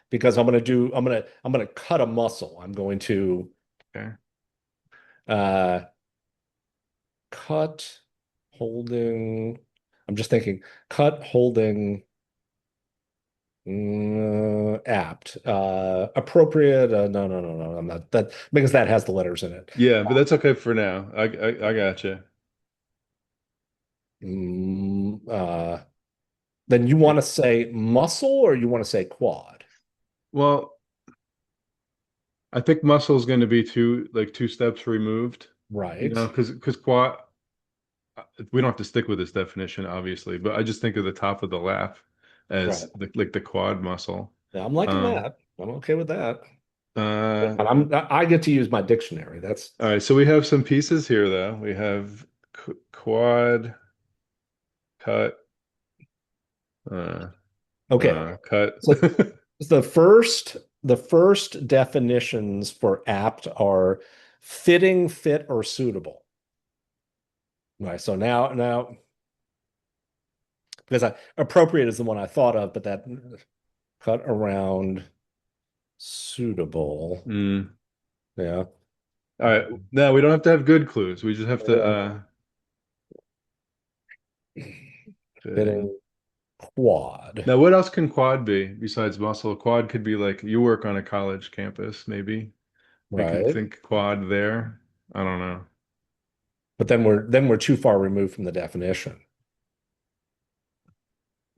because I'm gonna cut a muscle. I'm going to Okay. uh cut holding. I'm just thinking cut holding apt appropriate. No, no, no, no. I'm not that because that has the letters in it. Yeah, but that's okay for now. I got you. Mm, then you want to say muscle or you want to say quad, Well, I think muscle is going to be two steps removed, right? because quad we don't have to stick with this definition obviously, but I just think of the top of the lap Right. as the quad muscle. Yeah, I'm liking Um that. I'm okay with that. uh And I get to use my dictionary. That's all right, so we have some pieces here though. We have quad, cut, uh okay. cut. So the first definitions for apt are fitting, fit, or suitable. Right. So now because appropriate is the one I thought of, but that cut around suitable. Mm. Yeah. All right. No, we don't have to have good clues. We just have to Yeah. fitting. Fitting quad. Now, what else can quad be besides muscle? Quad could be like you work on a college campus, maybe. We could Right. think quad there. I don't know. But then we're too far removed from the definition.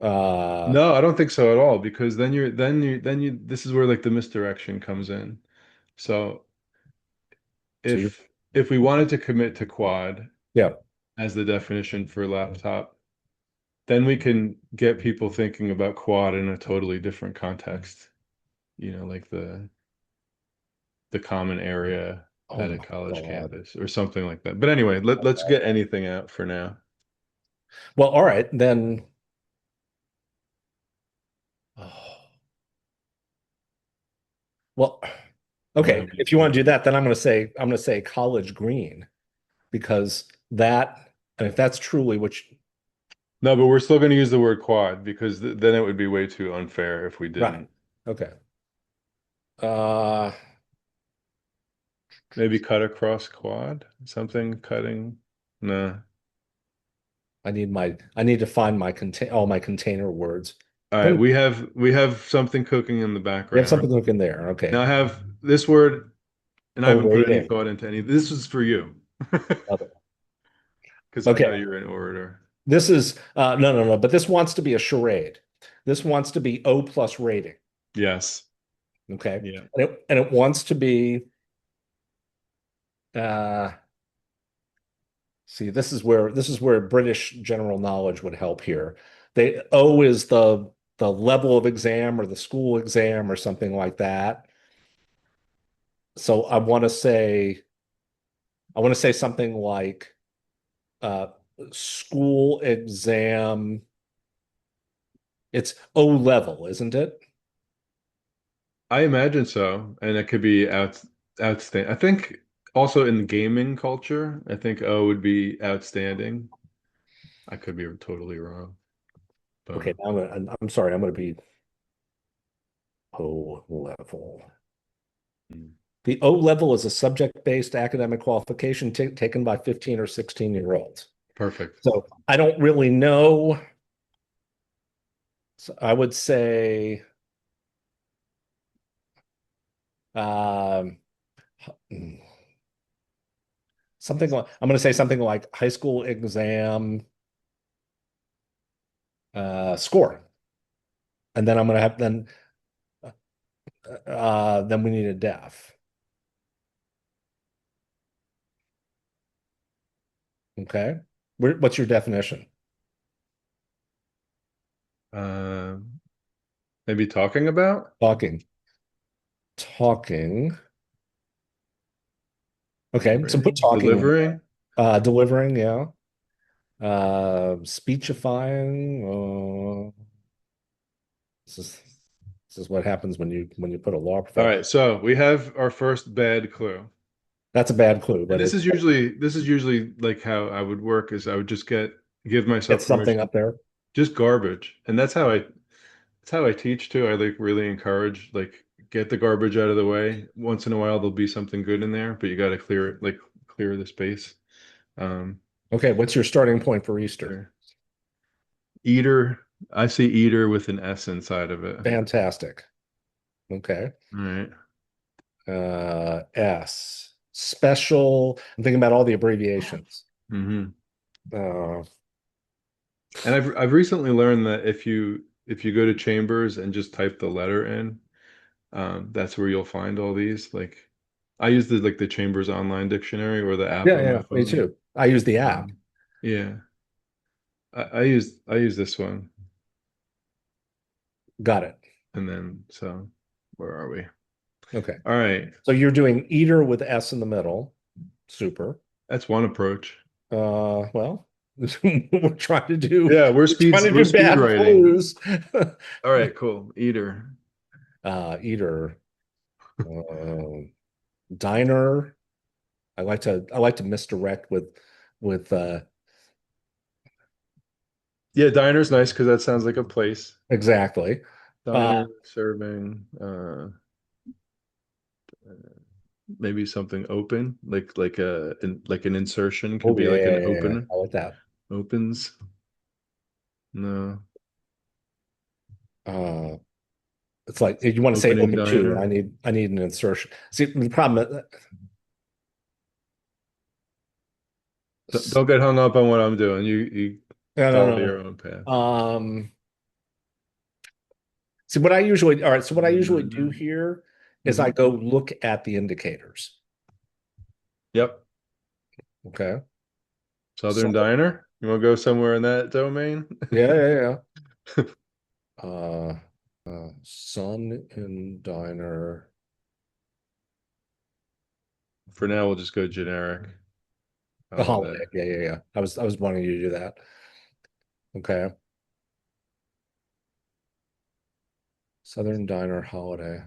Uh No, I don't think so at all, because then you this is where like the misdirection comes in. So so you if we wanted to commit to quad yeah. as the definition for laptop, then we can get people thinking about quad in a totally different context. Like the common area Oh at a my college God. campus or something like that. But anyway, let's get anything out for now. Well, all right, then. Oh, well, What okay. have you If you want to do got? that, then I'm gonna say college green because that and if that's truly which No, but we're still going to use the word quad because then it would be way too unfair if we right. didn't. Okay. Uh Maybe cut across quad, something cutting. No. I need to find all my container words. All right, Don't we have something cooking in the we have background. something looking there? Now Okay. I have this word, and I haven't put any Awaiting. thought into any. This is for you Okay. because I know Okay. you're an orator. This is no, no, no, but this wants to be a charade. This wants to be O plus rating. Yes. Okay. Yeah. And it wants to be uh see, this is where British general knowledge would help here. They O is the level of exam or the school exam or something like that. So I want to say something like uh school exam. It's O level, isn't it? I imagine so. And it could be outstanding. I think also in the gaming culture, I think O would be outstanding. I could be totally wrong, but Okay, now I'm sorry, I'm gonna be O level. mm, The O level is a subject-based academic qualification taken by 15 or 16-year-olds. perfect. So I don't really know. So I would say um, something like I'm going to say something like high school exam score, and then I'm going to have then we need a def. Okay, what's your definition? Uh, maybe talking about Talking. Okay, so put talking in delivering. there. Delivering, yeah. Speechifying. This is this is what happens when you put a law All professor. right, so we have our first bad clue. That's a bad clue, And but this is usually like how I would work is I would just give myself it's something permission, up there. just garbage. And that's how I teach too. I like really encourage like get the garbage out of the way. Once in a while there'll be something good in there, but you got to clear it, like clear the space. Um, Okay, what's your starting point for Easter? there. Eater, I see eater with an S inside of it. Fantastic. Okay. All right. S. Special. I'm thinking about all the abbreviations. Mm-hmm. Uh, And I've recently learned that if you go to Chambers and just type the letter in, that's where you'll find all these. Like I use the Chambers online dictionary or the app yeah, on yeah, my me phone. too. I use the app. Um, yeah, I use this one, Got it. and then so where are we? Okay. All right, So you're doing eater with S in the middle. Super. that's one approach. Well, we're trying to do Yeah, we're trying to we're do speed bad writing. clues. All right, cool. Eater. Eater. Uh, Diner. I like to misdirect with Yeah, diner's nice because that sounds like a place. exactly. Uh Diner serving, maybe something open, like an insertion could oh be yeah, like yeah, an yeah, yeah. open I like that. opens. No, Uh it's like you want to say opening open two, and I diner. need I need an insertion. See, the problem Don't get hung up on what I'm doing. You no, no, follow no, your own path. no. See what I usually all right, so what I usually do Mm-hmm. here is I go look at the indicators. Yep. Okay. Southern Southern, Diner. You want to go somewhere in that domain? yeah, yeah, yeah. Sun and Diner. For now, we'll just go generic The holiday. holiday. Yeah, yeah, yeah. I was wanting you to do that. Okay. Southern Diner holiday.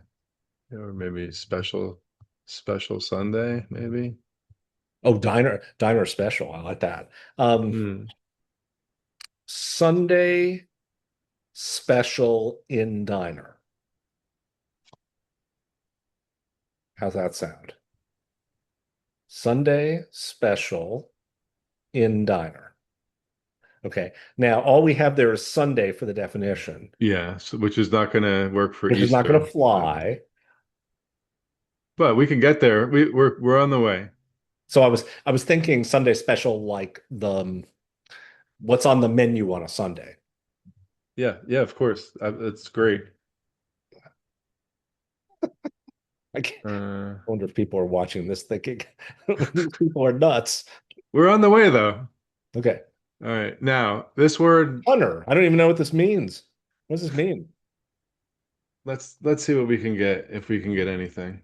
Or maybe special Sunday, maybe. Oh, diner special. I like that. Hmm. Sunday special in diner. How's that sound? Sunday special in diner. Okay. Now all we have there is Sunday for the definition, Yeah, so, which is not going to work for which is not going to Easter. fly. But we can get there. We're on the way. So I was thinking Sunday special like what's on the menu on a Sunday. Yeah, yeah, of course. That's great. I can't, Uh, I wonder if people are watching this thinking these people are nuts. we're on the way though. Okay. All right. Now, this word, Hunter. I don't even know what this means. What does this mean? let's see what we can get if we can get anything.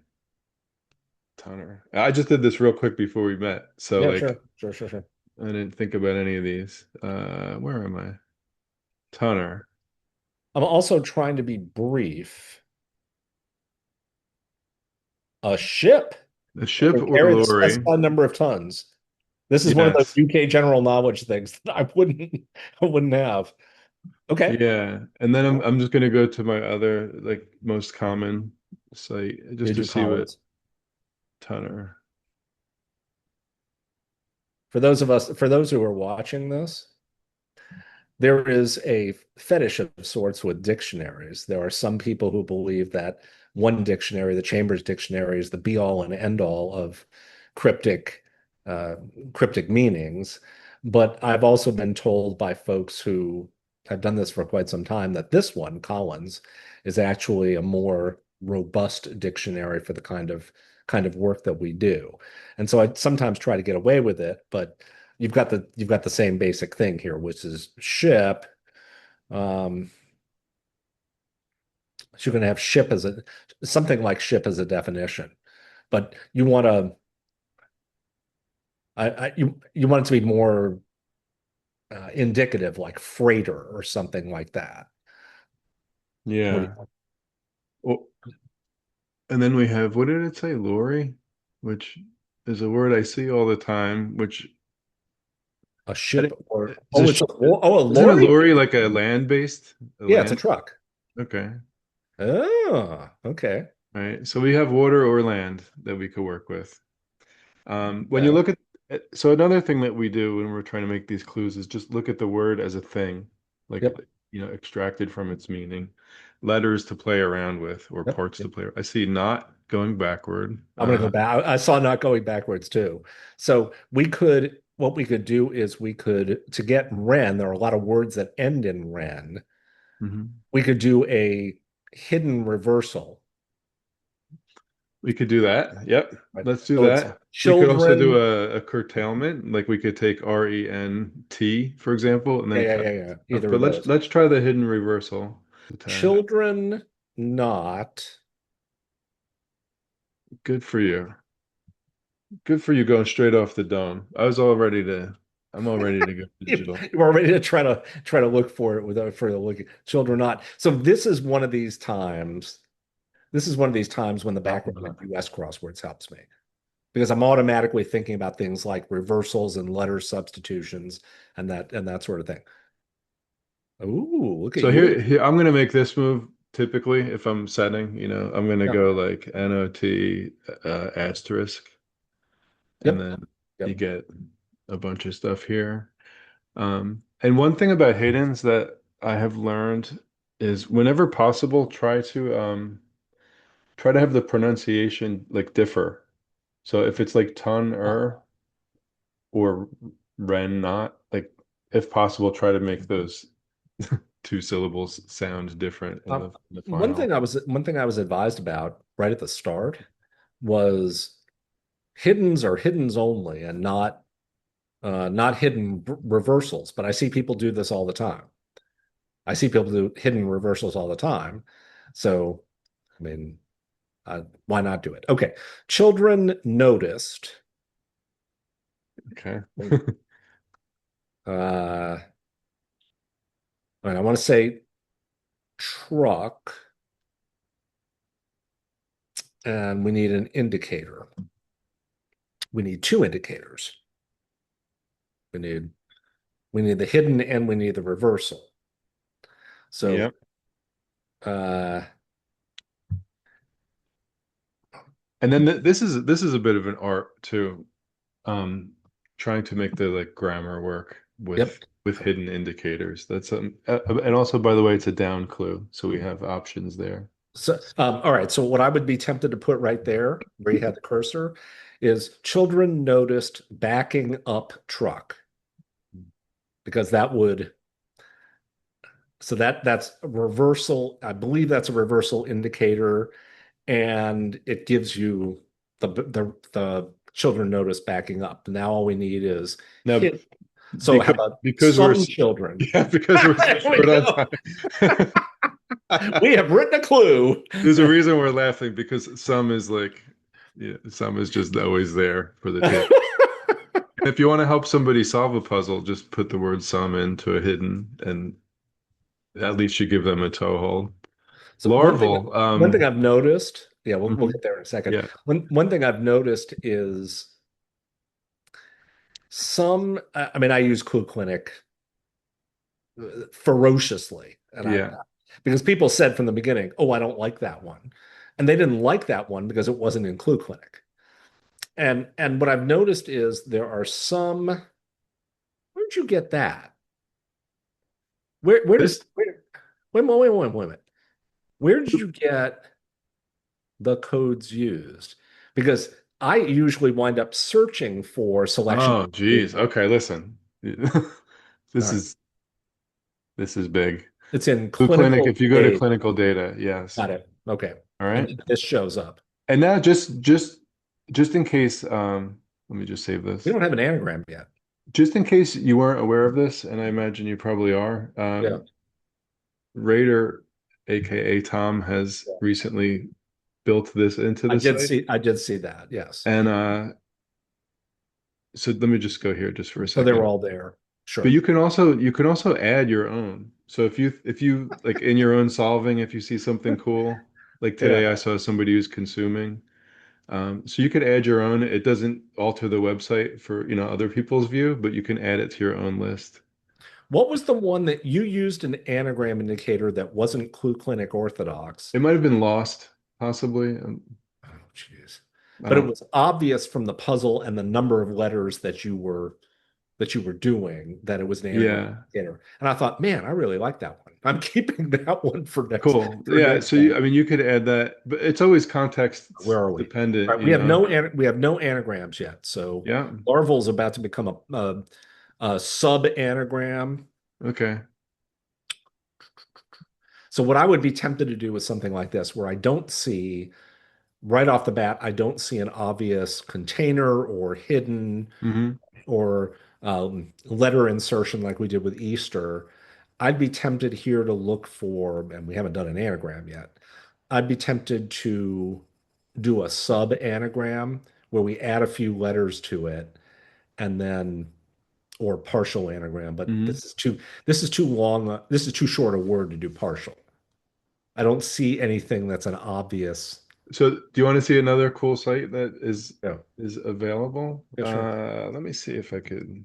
Tunner. I just did this real quick before we met, so Yeah, like sure. Sure, sure, sure. I didn't think about any of these. Where am I? Tunner. I'm also trying to be brief. A ship A that ship can or carry the lorry. specified number of tons. This is one of those Yes. UK general knowledge things that I wouldn't have. Okay. Yeah. And then I'm just gonna go to my other like most common site just Did to you, see what Collins? Tunner. For those who are watching this, there is a fetish of sorts with dictionaries. There are some people who believe that one dictionary, the Chambers Dictionary, is the be all and end all of cryptic uh, cryptic meanings. But I've also been told by folks who have done this for quite some time that this one, Collins, is actually a more robust dictionary for the kind of work that we do. And so I sometimes try to get away with it, but you've got the same basic thing here, which is ship. Um, so you're going to have ship as a something like ship as a definition, but you want to you want it to be more indicative, like freighter or something like that. What do Yeah. Well, and then we have what did it say? Lorry, which is a word I see all the time, which a I ship think or is a, a isn't a lorry? lorry like a land-based, a Yeah, it's a land? truck. Okay. Oh, okay. All right. So we have water or land that we could work with. When you Okay. look so another thing that we do when we're trying to make these clues is just look at the word as a thing, like, Yep. extracted from its meaning, letters to play around with or Yep. parts to Yep. play. I see not going backward. I'm going to go back. I saw not going backwards too. So what we could do is to get Ren, there are a lot of words that end in Ren. Mhm. We could do a hidden reversal, We could do that. Yep. right? Let's do So it's that. We could also do children. a curtailment, like we could take RENT, for example, and Yeah, then yeah, cut. yeah, yeah. Either But of let's those. let's try the hidden reversal attack. Children not. Good for you. Good for you going straight off the dome. I'm all ready to go digital. You are ready to try to look for it without further looking. Children not. So this is one of these times. This is one of these times when the background of US crosswords helps me, because I'm automatically thinking about things like reversals and letter substitutions and that sort of thing. Ooh, look at So you. here I'm gonna make this move typically if I'm setting, I'm gonna Yeah. go like NOT asterisk, and Yep. then you Yep. get a bunch of stuff here. And one thing about Hayden's that I have learned is whenever possible, try to have the pronunciation like differ. So if it's like ton or ren not, like if possible, try to make those two syllables sound different in Um, the one final. thing I was one thing I was advised about right at the start was hiddens are hiddens only and not hidden reversals. But I see people do this all the time. I see people do hidden reversals all the time. So, I mean, why not do it? Okay. Children noticed. Okay. Uh, and I want to say truck, and we need an indicator. We need two indicators. We need we need the hidden and we need the reversal. So, Yep. uh, And then this is a bit of an art too. Um, Trying to make the like grammar work yep. with hidden indicators. That's and also by the way, it's a down clue, so we have options there. So, all right. So, what I would be tempted to put right there, where you had the cursor, is children noticed backing up truck, because that would So that's a reversal. I believe that's a reversal indicator, and it gives you the children notice backing up. Now all we need is Now, hit. So how about because we're some children? yeah, because we're so There we short on go. time. We have written a clue. There's a reason we're laughing because some is like, yeah, some is just always there for the tip. If you want to help somebody solve a puzzle, just put the word some into a hidden, and at least you give them a toehold. So Larval, one thing I've noticed, yeah, we'll mhm, get there in a second. yeah, One thing I've noticed is I mean, I use Clue Clinic ferociously, and I yeah. because people said from the beginning, "Oh, I don't like that one," and they didn't like that one because it wasn't in Clue Clinic. And what I've noticed is there are some. Where'd you get that? Where This, does wait a minute, wait a minute, wait a minute. Where did you get the codes used? Because I usually wind up searching for selection. oh, geez. Okay, listen. All This right. is this is big. It's in Blue Clinic, clinical if you go to data. clinical data, yes. Got it. Okay. All And right. then this shows up. And now just in case, let me just save We this. don't have an anagram yet. Just in case you weren't aware of this, and I imagine you probably are, Yeah. Raider, aka Tom, has Yeah. recently built this into the site. I did see that. Yes. And so let me just go here just for a So they're second. all there. But Sure. you can also add your own. So if you like in your own solving, if you see something cool, like Yeah. today I saw somebody who's consuming. So you could add your own. It doesn't alter the website for, other people's view, but you can add it to your own list. What was the one that you used an anagram indicator that wasn't Clue Clinic Orthodox? It might have been lost, possibly. Oh, jeez. I But it don't. was obvious from the puzzle and the number of letters that you were doing that it was an anagram Yeah, indicator. And I thought, man, I really like that one. I'm keeping that one cool. for Yeah, next so time. I mean, you could add that, but it's always Where context are we? All dependent, right, you know. we have no anagrams yet. So Yeah. Larval's about to become a sub anagram. Okay. So what I would be tempted to do with something like this, where I don't see right off the bat, I don't see an obvious container or hidden Hmm. or letter insertion like we did with Easter. I'd be tempted here to look for, and we haven't done an anagram yet. I'd be tempted to do a sub anagram where we add a few letters to it and then or partial anagram, but Hmm. this is too long, this is too short a word to do partial. I don't see anything that's an obvious. So do you want to see another cool site that Yeah, is available? yeah, sure. Let me see if I could.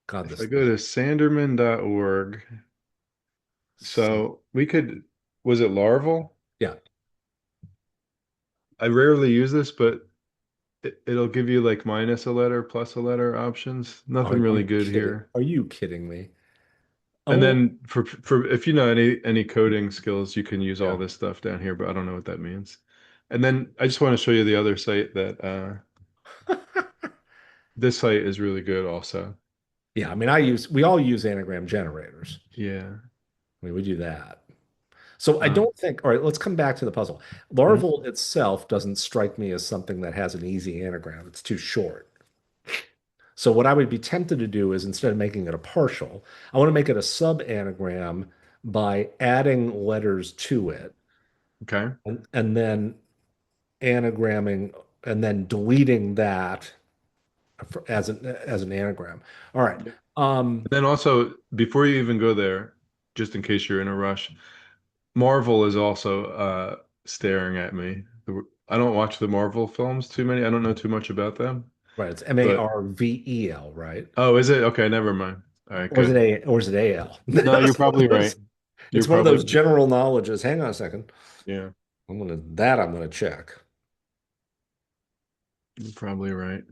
God, If I this go to sanderman.org, so so we could, was it Larval? yeah. I rarely use this, but it'll give you like minus a letter, plus a letter options. Are Nothing really you good kidding? here. Are you kidding me? And Oh, then for if you know any coding skills, you can use all yeah. this stuff down here, but I don't know what that means. And then I just want to show you the other site that this site is really good also. Yeah, I mean, we all use anagram generators. Yeah. I mean, we do that. So I Um, don't think, all right, let's come back to the puzzle. mhm. Larval itself doesn't strike me as something that has an easy anagram. It's too short. So what I would be tempted to do is instead of making it a partial, I want to make it a sub anagram by adding letters to it Okay. and then anagramming and then deleting that as an anagram. All right. And then also, before you even go there, just in case you're in a rush, Marvel is also staring at me. I don't watch the Marvel films too many. I don't know too much about them. Right. It's But Marvel, right? oh, is it? Okay, never mind. All right, good. Or is it AL? No, you're probably right. You're It's one of those probably general knowledges. Hang on a second. yeah, I'm gonna check. you're probably right.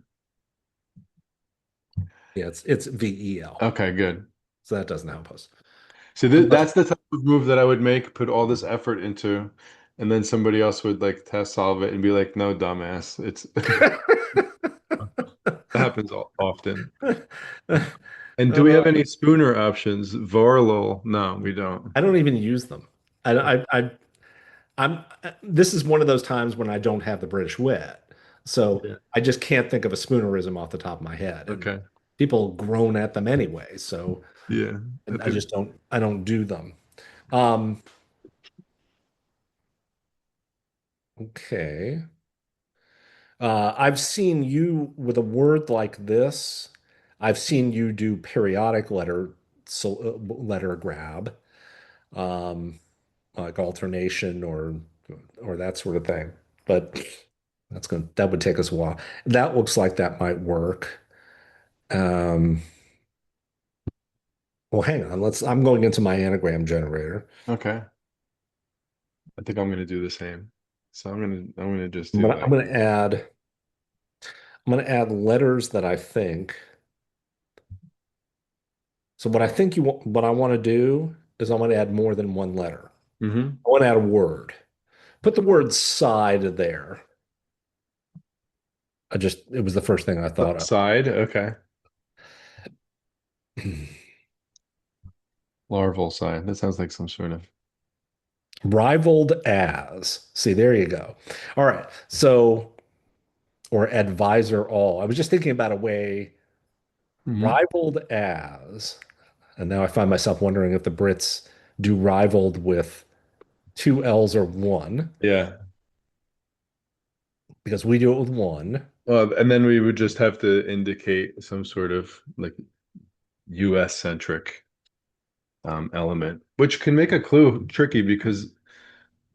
Yeah, it's VEL. Okay, good. So that doesn't help us. So Unless that's the type of move that I would make, put all this effort into, and then somebody else would like test solve it and be like, "No, dumbass." It happens often. And do we Uh, have any Spooner options? Vorlol? No, we don't. I don't even use them. I'm this is one of those times when I don't have the British wit. So Yeah. I just can't think of a spoonerism off the top of my head. And Okay. people groan at them anyway. So Yeah. I I think just I don't do them. Um, okay. I've seen you with a word like this. I've seen you do periodic letter grab, um, like alternation or that sort of thing. But that would take us a while. That looks like that might work. Um, well, hang on. I'm going into my anagram generator. okay. I think I'm gonna do the same. So I'm gonna just I'm do gonna, I'm like gonna add I'm gonna add letters that I think. So what I want to do is I want to add more than one letter. hmm I want to add a word. Put the word side there. It was the first thing I thought of. side. Okay. Larval side. That sounds like some sort of. Rivaled as. See, there you go. All right. So, or advisor all. I was just thinking about a way hmm rivaled as. And now I find myself wondering if the Brits do rivaled with two L's or one, Yeah. because we do it with one. And then we would just have to indicate some sort of like US centric element, which can make a clue tricky because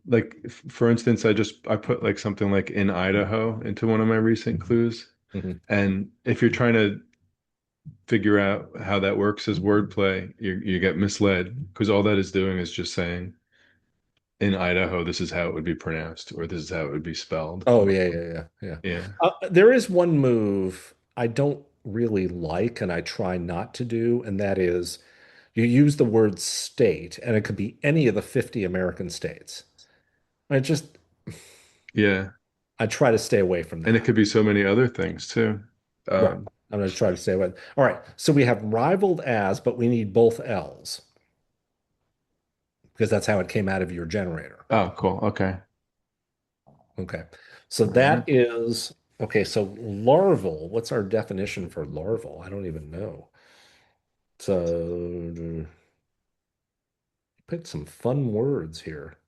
like for instance, I put like something like in Idaho into one of my recent clues. Mhm. And if you're trying to figure out how that works as wordplay, you get misled because all that is doing is just saying in Idaho, this is how it would be pronounced, or this is how it would be spelled. Oh, yeah, yeah, yeah, yeah. Yeah. There is one move I don't really like, and I try not to do, and that is you use the word state, and it could be any of the 50 American states. I just Yeah. I try to stay away from And it that. could be so many other things too. Right. Um, I'm going to try to stay away. All right. So we have rivaled as, but we need both L's because that's how it came out of your generator. oh, cool. Okay. Okay. So All right. that is okay. So larval, what's our definition for larval? I don't even know. So pick some fun words here.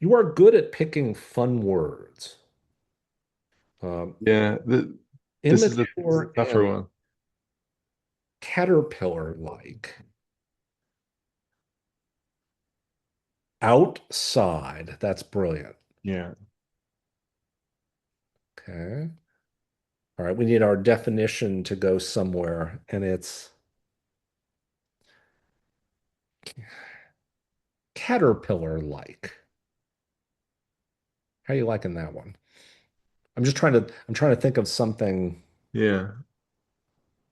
You are good at picking fun words. Um, Yeah. This is a immature tougher and one. caterpillar-like. Outside. That's brilliant. Yeah. Okay. All right. We need our definition to go somewhere, and it's caterpillar-like. How are you liking that one? I'm trying to think of something. Yeah.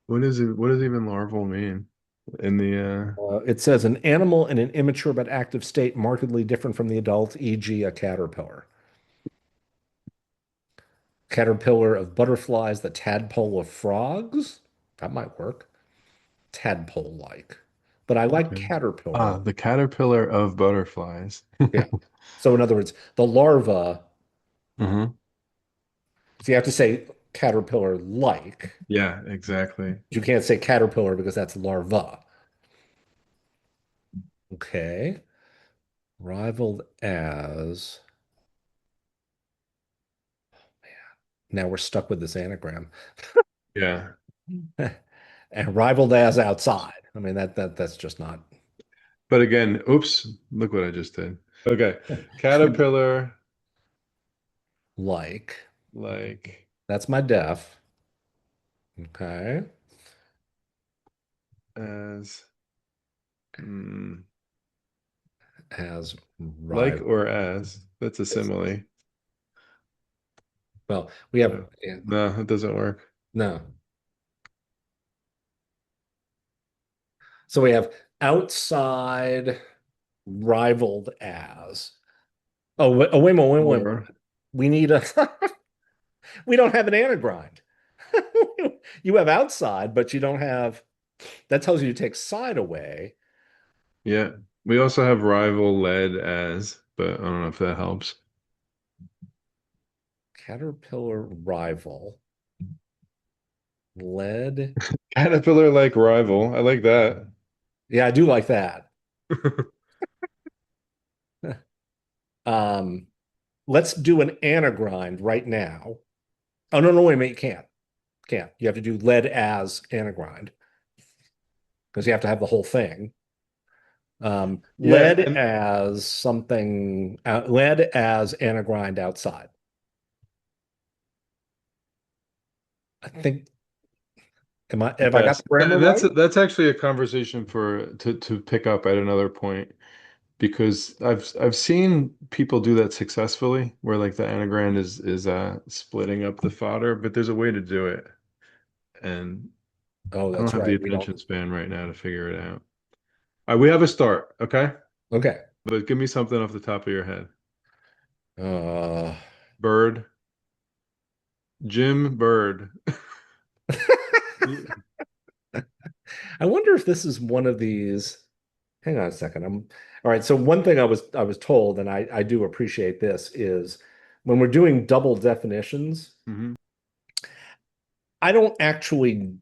What is it? What does even larval mean? In the It says an animal in an immature but active state, markedly different from the adult, e.g., a caterpillar. Caterpillar of butterflies, the tadpole of frogs. That might work. Tadpole-like. But I like okay. caterpillar. Ah, the caterpillar of butterflies. Yeah. So in other words, the larva, hmm so you have to say caterpillar-like. Yeah, exactly. You can't say caterpillar because that's larva. Okay. Rivaled as. Now we're stuck with this anagram. Yeah. And rivaled as outside. I mean that's just not But again, oops, look what I just did. Okay. Caterpillar, like. like That's my def. Okay. as mm, As like rival. or as. That's a simile. Well, we have Uh, no, it doesn't work. no. So we have outside rivaled as. Wait a minute, wait, wait, Or we need a we don't have an anagrind. You have outside, but you don't have. That tells you to take side away. Yeah. We also have rival led as, but I don't know if that helps. Caterpillar rival. Lead. Caterpillar like rival. I like that. Yeah, I do like that. Um, let's do an anagrind right now. Oh, no, no, wait a minute. You can't. Can't. You have to do lead as anagrind because you have to have the whole thing. Yeah, Lead and as something, lead as anagrind outside. I think, have I got yes, the grammar that's right? actually a conversation for to pick up at another point because I've seen people do that successfully, where like the anagram is splitting up the fodder, but there's a way to do it, and Oh, I don't that's have the right. We don't. attention span right now to figure it out. All right, we have a start, okay? Okay. But give me something off the top of your head. Uh, Bird, Jim Bird. I wonder if this is one of these. Hang on a second. All right. So one thing I was told, and I do appreciate this, is when we're doing double definitions, Hmm. I don't actually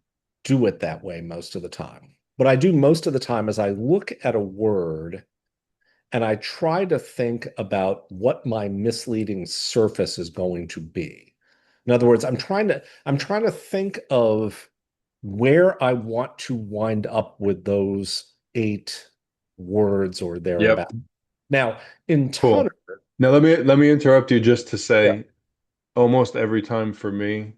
do it that way most of the time. What I do most of the time is I look at a word and I try to think about what my misleading surface is going to be. In other words, I'm trying to think of where I want to wind up with those 8 words or Yep. thereabout. Now, in Tunner, Cool. Now let me interrupt you just to yeah, say almost every time for me,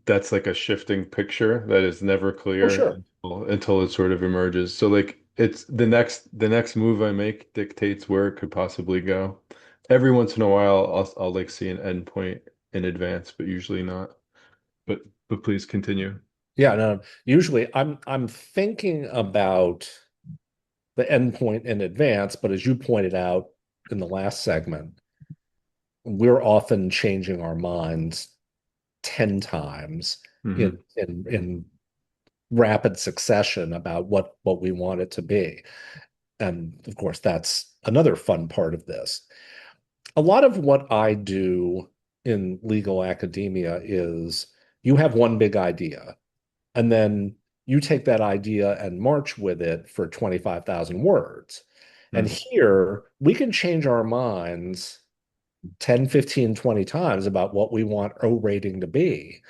that's like a shifting picture that is never oh clear sure, until it sort of emerges. So like it's the next move I make dictates where it could possibly go. Every once in a while I'll like see an endpoint in advance, but usually not. But please continue. yeah, no, usually I'm thinking about the endpoint in advance, but as you pointed out in the last segment, we're often changing our minds 10 times Hmm. in rapid succession about what we want it to be. And of course, that's another fun part of this. A lot of what I do in legal academia is you have one big idea, and then you take that idea and march with it for 25,000 words. And here we can change our minds 10, 15, 20 times about what we want O rating to be.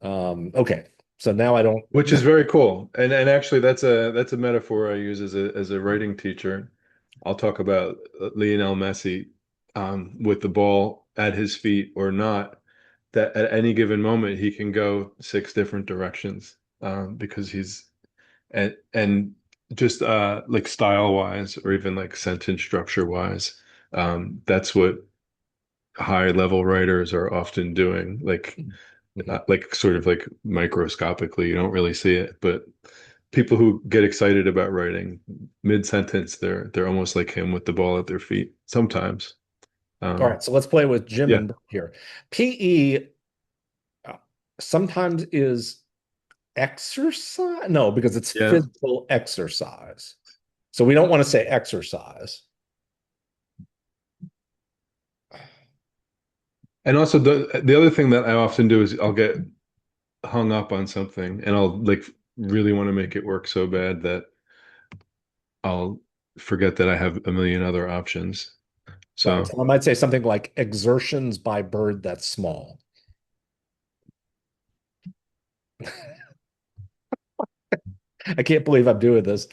Okay. So now I don't. Which is very cool. And actually that's a metaphor I use as a writing teacher. I'll talk about Lionel Messi with the ball at his feet or not, that at any given moment he can go 6 different directions because he's and just like style wise or even like sentence structure wise, that's what high level writers are often doing. Like sort of like microscopically, you don't really see it, but people who get excited about writing mid-sentence, they're almost like him with the ball at their feet sometimes. All Um, right. So let's play with Jim yeah, and Bert here. PE uh, sometimes is exercise. No, because it's yeah, physical exercise. So we don't want to say exercise. and also the other thing that I often do is I'll get hung up on something and I'll like really want to make it work so bad that I'll forget that I have a million other options. Right. So So I might say something like exertions by bird that's small. I can't believe I'm doing this.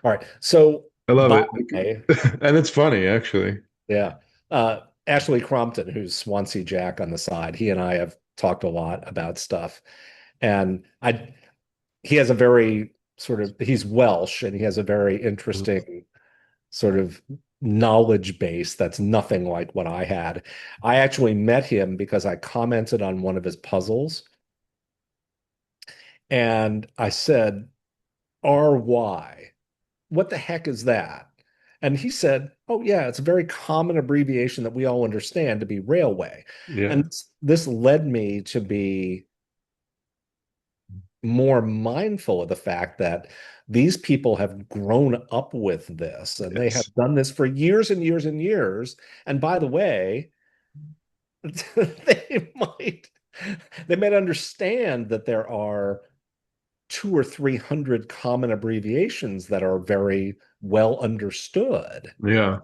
All right. So I love by it. the And it's funny actually. yeah. Ashley Crompton, who's Swansea Jack on the side, he and I have talked a lot about stuff. And he has a very sort of, he's Welsh and he has a very interesting sort of knowledge base that's nothing like what I had. I actually met him because I commented on one of his puzzles and I said, RY, what the heck is that? And he said, oh, yeah, it's a very common abbreviation that we all understand to be railway. Yeah. And this led me to be more mindful of the fact that these people have grown up with this and they have Yes. done this for years and years and years. And by the way, they might they might understand that there are 200 or 300 common abbreviations that are very well understood. Yeah.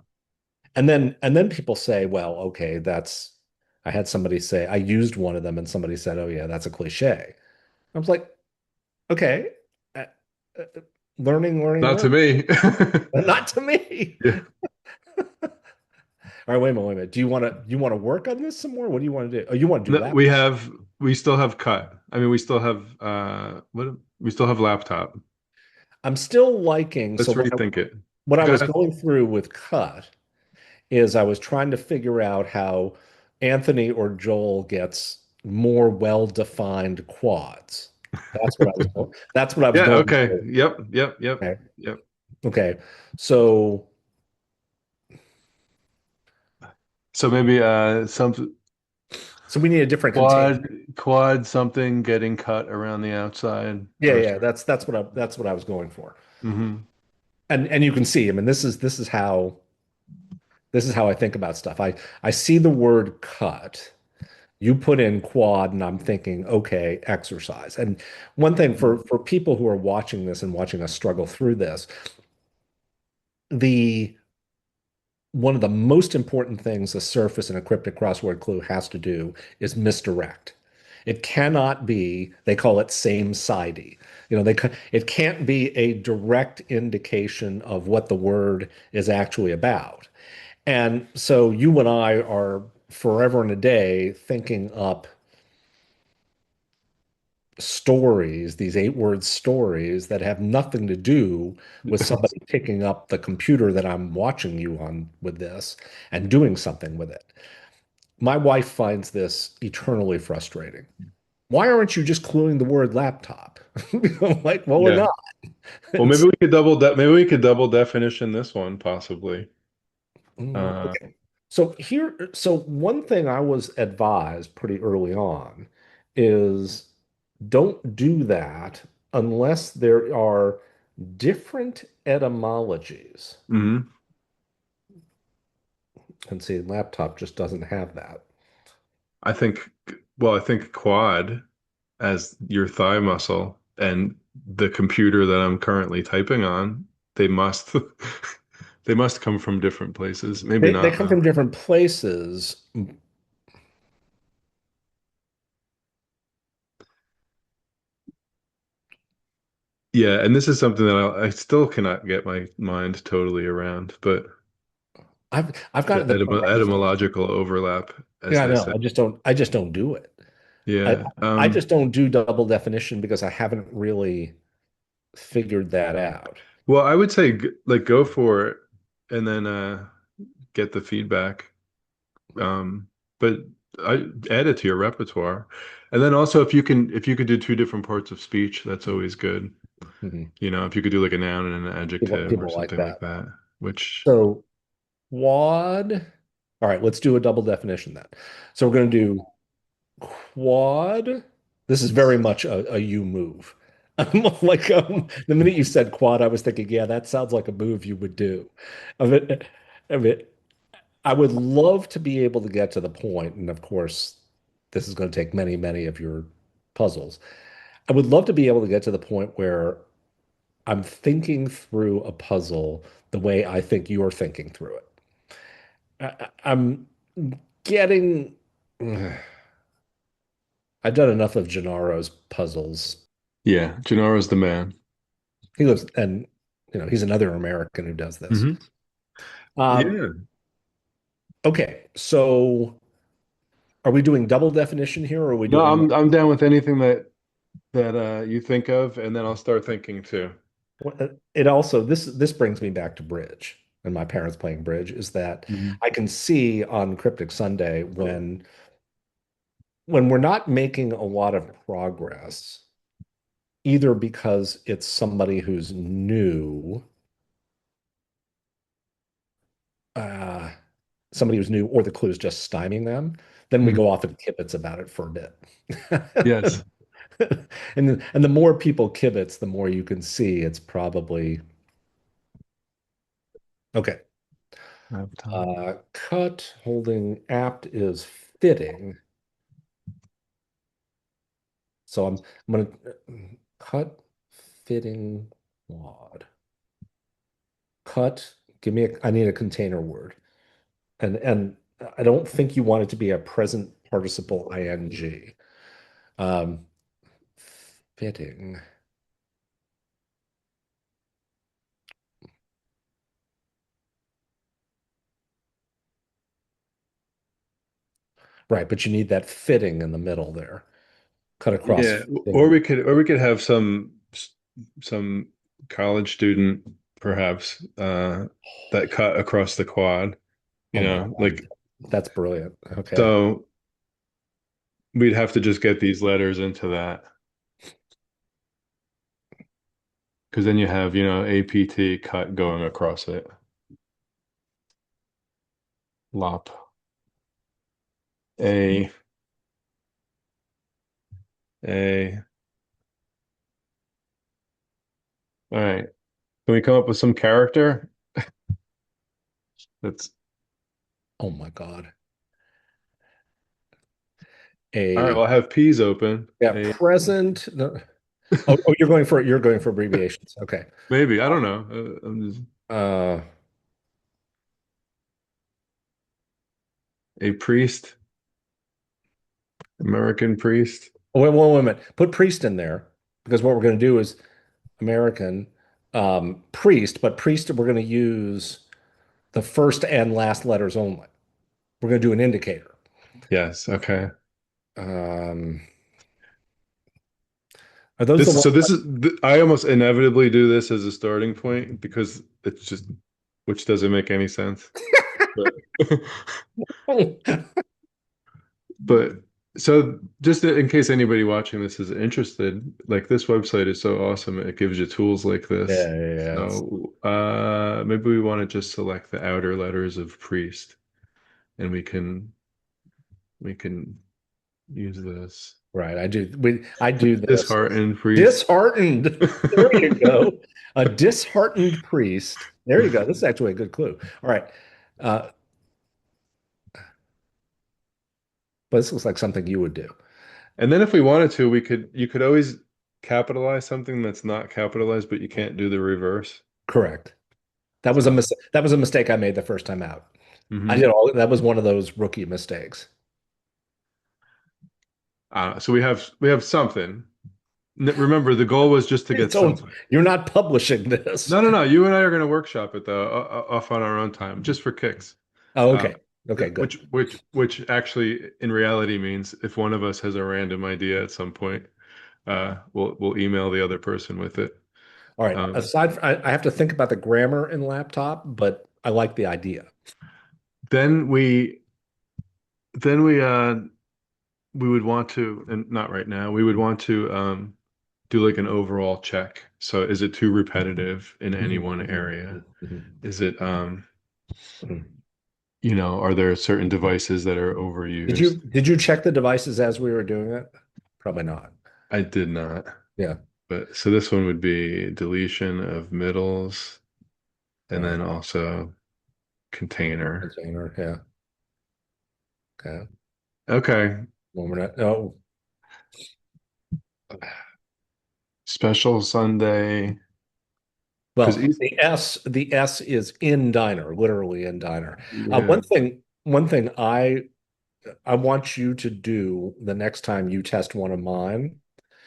And then people say, well, okay, that's I had somebody say I used one of them and somebody said, oh yeah, that's a cliche. I was like, okay, uh, uh, learning, learning, Not to learning. me. Not to me. Yeah. All right, wait a minute, wait a minute. Do you want to work on this some more? What do you want to do? Oh, you want to do No, laptop. we still have cut. I mean, we still have we still have laptop. I'm still liking, so Let's rethink it. what I Go was ahead. going through with cut is I was trying to figure out how Anthony or Joel gets more well-defined quads. That's what I was Yeah, going okay. for. Yep, yep, yep, Okay. yep. Okay. So So maybe some so we need a different container. quad something getting cut around the outside Yeah, or yeah, that's what I was going for. mm-hmm. And you can see, I mean, this is how I think about stuff. I see the word cut. You put in quad, and I'm thinking, okay, exercise. And one thing for people who are watching this and watching us struggle through this, the one of the most important things a surface in a cryptic crossword clue has to do is misdirect. It cannot be, they call it same-sidey. It can't be a direct indication of what the word is actually about. And so you and I are forever and a day thinking up stories, these 8-word stories that have nothing to do with somebody picking up the computer that I'm watching you on with this and doing something with it. My wife finds this eternally frustrating. Why aren't you just cluing the word laptop? I'm like, well, we're Yeah. not. Well, maybe It's, we could maybe we could double definition this one possibly. Uh, okay. So one thing I was advised pretty early on is don't do that unless there are different etymologies. mhm. And see, laptop just doesn't have that. I think I think quad as your thigh muscle and the computer that I'm currently typing on, they must they must come from different places. Maybe They not come though. from different places. Yeah, and this is something that I still cannot get my mind totally around, but I've the gotten to the point I just don't. etymological overlap, as Yeah, I they know. say. I just don't do it. I Yeah. I just don't do double definition because I haven't really figured that out. Well, I would say like go for it and then get the feedback. But I add it to your repertoire. And then also if you could do two different parts of speech, that's always good. Mhm. You know, if you could do like a noun and an People adjective or people like something like that. that, which So quad. All right, let's do a double definition then. So we're going to do quad. This is very much a you move. Like the minute you said quad, I was thinking, yeah, that sounds like a move you would do. I mean, I would love to be able to get to the point, and of course, this is going to take many, many of your puzzles. I would love to be able to get to the point where I'm thinking through a puzzle the way I think you're thinking through it. I'm getting. I've done enough of Gennaro's puzzles. yeah, Gennaro's the man. He lives, and he's another American who does this. Hmm. Um, Yeah. okay, so are we doing double definition here, or are we No, doing I'm down with anything that you think of, and then I'll start thinking too. it also this brings me back to bridge and my parents playing bridge is that Mhm. I can see on Cryptic Sunday when we're not making a lot of progress, either because it's somebody who's new, uh, somebody who's new, or the clue is just stymieing them, then we Mhm. go off and kibitz about it for a bit. Yes. And the more people kibitz, the more you can see it's probably okay. I have time. Cut holding apt is fitting. So I'm gonna cut fitting wad. Cut, give me I need a container word. And I don't think you want it to be a present participle ing. Um, Fitting. Right, but you need that fitting in the middle there. Cut across Yeah, fitting. or we could have some college student perhaps that cut across the quad, Oh my God. like That's brilliant. Okay. so we'd have to just get these letters into that because then you have, APT cut going across it. Lop. A A. All right. Can we come up with some character? That's Oh my God. all right. A Well, I have P's open. yeah, A present. No. Oh, you're going for abbreviations. Okay. maybe I don't know. I'm just Uh a priest, American priest. wait a minute. Put priest in there because what we're going to do is American priest, but priest we're going to use the first and last letters only. We're going to do an indicator. Yes. Okay. Um, are those the This ones? so this is I almost inevitably do this as a starting point because it's just which doesn't make any sense. But but so just in case anybody watching this is interested, like this website is so awesome. It gives you tools like this. Yeah. So maybe we want to just select the outer letters of priest and we can use this. Right. I do this. Disheartened priest. Disheartened. There you go. A disheartened priest. There you go. This is actually a good clue. All right. Uh, but this looks like something you would do. And then if we wanted to, you could always capitalize something that's not capitalized, but you can't do the reverse. Correct. So, That was a mistake I made the first time out. I hmm did all that was one of those rookie mistakes. so we have something. Remember, the goal was just to get So something. you're not publishing this. No, no, no. You and I are going to workshop it though, off on our own time, just for kicks. Oh, Uh, okay. Okay, good. which actually in reality means if one of us has a random idea at some point, we'll email the other person with it. All right. Um, I have to think about the grammar in laptop, but I like the idea. then we then we would want to, and not right now, we would want to do like an overall check. So is it too repetitive in any one area? Is it are there certain devices that are overused? Did you check the devices as we were doing it? Probably not. I did not. Yeah. But so this one would be deletion of middles and Uh, then also container. container. Yeah. Okay. Okay. Well, we're not. Oh, Special Sunday. Because well, the S is in diner, literally in diner. yeah. One thing I want you to do the next time you test one of mine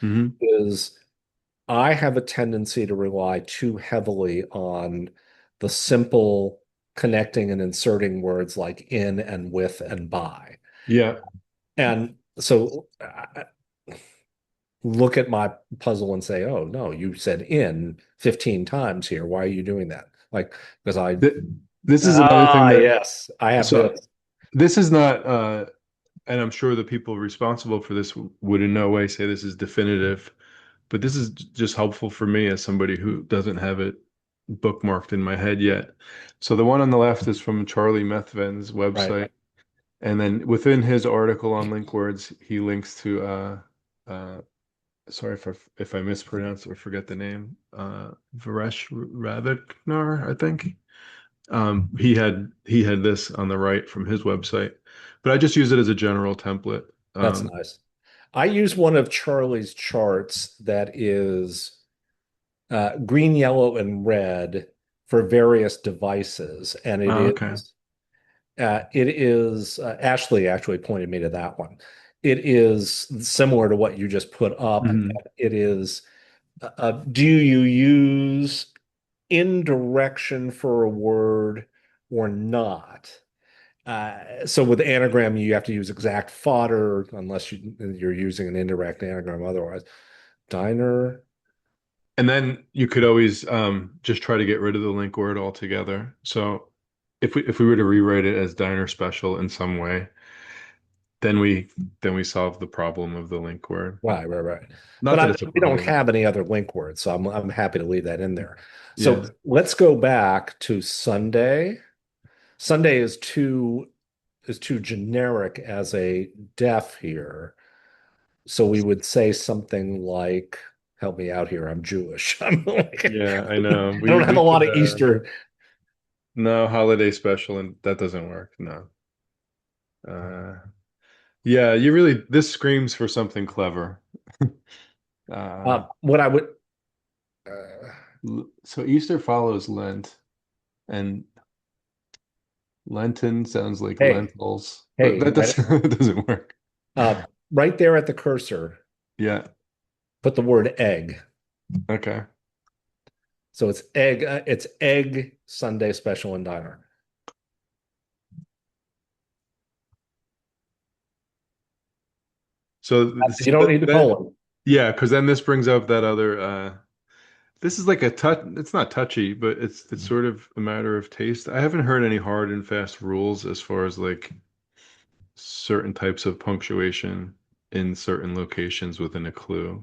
Hmm. is I have a tendency to rely too heavily on the simple connecting and inserting words like in and with and by. Yeah. And so look at my puzzle and say, oh, no, you said in 15 times here. Why are you doing that? Like, because Th this is another thing that yes, I have so this. this is not and I'm sure the people responsible for this would in no way say this is definitive, but this is just helpful for me as somebody who doesn't have it bookmarked in my head yet. So the one on the left is from Charlie Methven's Right. website, and then within his article on link words, he links to sorry if I mispronounce or forget the name. Varesh Raviknar, I think. He had this on the right from his website, but I just use it as a general template. That's Um, nice. I use one of Charlie's charts that is green, yellow, and red for various devices, and okay. it is Ashley actually pointed me to that one. It is similar to what you just put up. Mhm. It is do you use indirection for a word or not? So with anagram, you have to use exact fodder unless you're using an indirect anagram. Otherwise, diner. And then you could always just try to get rid of the link word altogether. So if we were to rewrite it as diner special in some way, then we solve the problem of the link word. Right, right, right. Not But that it's a we don't problem. have any other link words, so I'm happy to leave that in there. So Yeah. let's go back to Sunday. Sunday is too generic as a def here. So we would say something like, help me out here, I'm Jewish. I'm like, Yeah, I know. I don't have a We lot could of Easter. no holiday special and that doesn't work. No. Uh yeah, you really this screams for something clever. Uh What I would uh, so Easter follows Lent and Lenten sounds like hey, lentils, but hey, that doesn't that doesn't work. right there at the cursor, Yeah. put the word egg. Okay. So it's egg Sunday special and diner. So You see don't that need the that colon. yeah, because then this brings up that other this is like a touch it's not touchy, but it's sort of a matter of taste. I haven't heard any hard and fast rules as far as like certain types of punctuation in certain locations within a clue.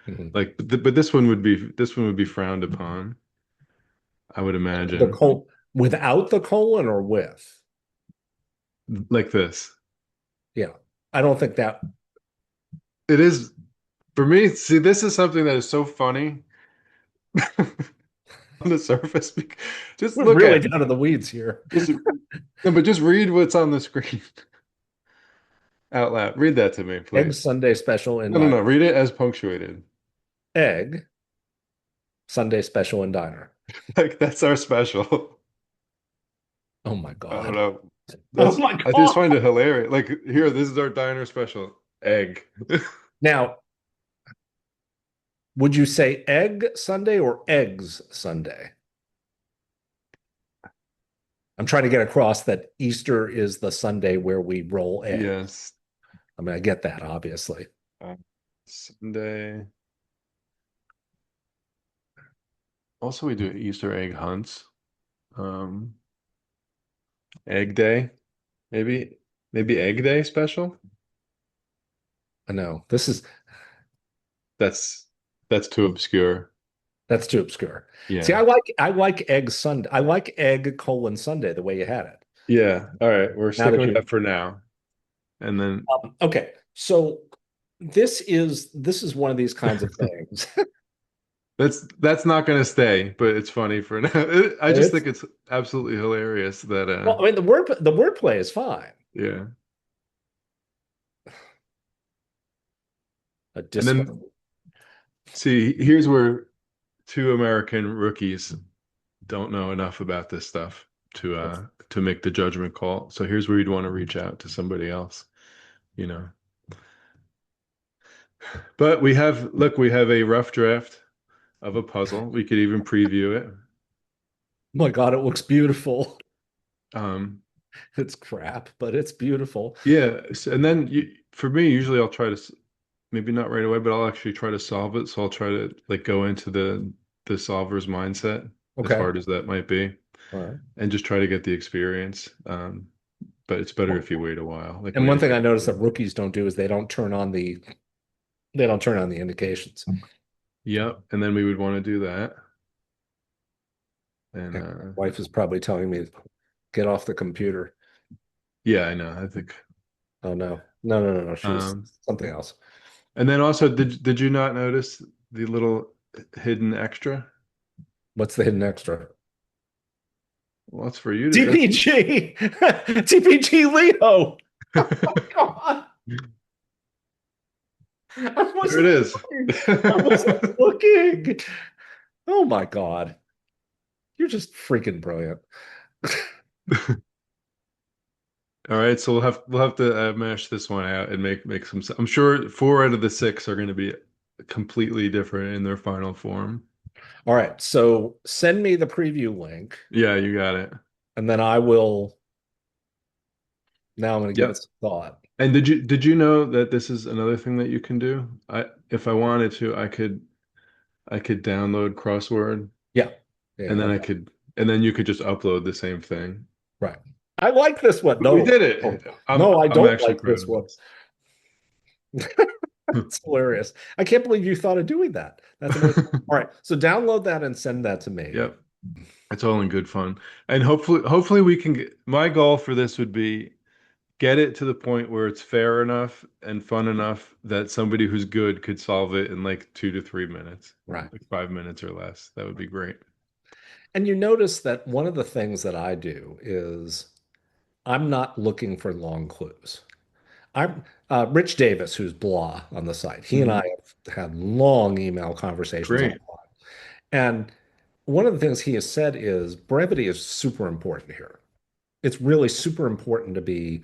Mhm. Like but this one would be frowned upon, I would The imagine. col without the colon or with? Like this. Yeah. I don't think that It is for me, see, this is something that is so funny on the surface. Just we're look really at it. down to the weeds here. Just no, but just read what's on the screen out loud. Read that to me, Egg please. Sunday special and No, no, diner. no. Read it as punctuated. Egg Sunday special and diner. Like that's our special. Oh my I don't God. know. Oh That's my I just God. find it hilarious. Like here, this is our diner special. Egg. Now, would you say egg Sunday or eggs Sunday? I'm trying to get across that Easter is the Sunday where we roll egg. Yes. I mean, I get that, obviously. Uh, Sunday. Also, we do Easter egg hunts. Um, Egg Day, maybe Egg Day special. I know That's that's too obscure. that's too obscure. See, Yeah. I like egg Sunday. I like egg colon Sunday the way you had it. Yeah. All right. We're Now sticking that with you that for now. And then okay, so this is one of these kinds of things. that's not going to stay, but it's funny for now. I just It's think it's absolutely hilarious that well, I mean the wordplay is fine. yeah. A And disc. then see, here's where two American rookies don't know enough about this stuff to make the judgment call. So here's where you'd want to reach out to somebody else, you know. But we have a rough draft of a puzzle. We could even preview it. My God, it looks beautiful. Um, It's crap, but it's beautiful. yeah, and then for me, usually I'll try to maybe not right away, but I'll actually try to solve it. So I'll try to like go into the solver's mindset, as Okay. hard as that might be, All right. and just try to get the experience. But it's better if you wait a while, like And wait a one thing I few noticed that hours. rookies don't do is they don't turn on the indications. Yep, and then we would want to do that, and And wife is probably telling me, get off the computer. yeah, I know. I think Oh no. No, no, no, no. She was um, something else. And then also, did you not notice the little hidden extra? What's the hidden extra? Well, that's for you to. That's TPG, TPG Leo. Oh my God. I there. It wasn't is. looking. I wasn't looking. Oh my God. You're just freaking brilliant. All right, so we'll have to mash this one out and make some. I'm sure four out of the six are going to be completely different in their final form. All right. So send me the preview link, Yeah, you got it. and then I will. Now I'm going to give it Yep. some thought. And did you know that this is another thing that you can do? If I wanted to, I could download Crossword Yeah. Yeah. and then I Okay. could and then you could just upload the same thing. Right. I like this one. We No, did no, it. I'm no, I I'm don't actually like proud this of one. us. It's hilarious. I can't believe you thought of doing that. That's amazing. All right. So download that and send that to me. Yep. It's all in good fun. And hopefully we can get my goal for this would be get it to the point where it's fair enough and fun enough that somebody who's good could solve it in like 2 to 3 minutes, Right. like 5 minutes or less. That would be great. And you notice that one of the things that I do is I'm not looking for long clues. I'm Rich Davis, who's blah on the site. He and I Mhm. have had long email conversations Great. offline. And one of the things he has said is brevity is super important here. It's really super important to be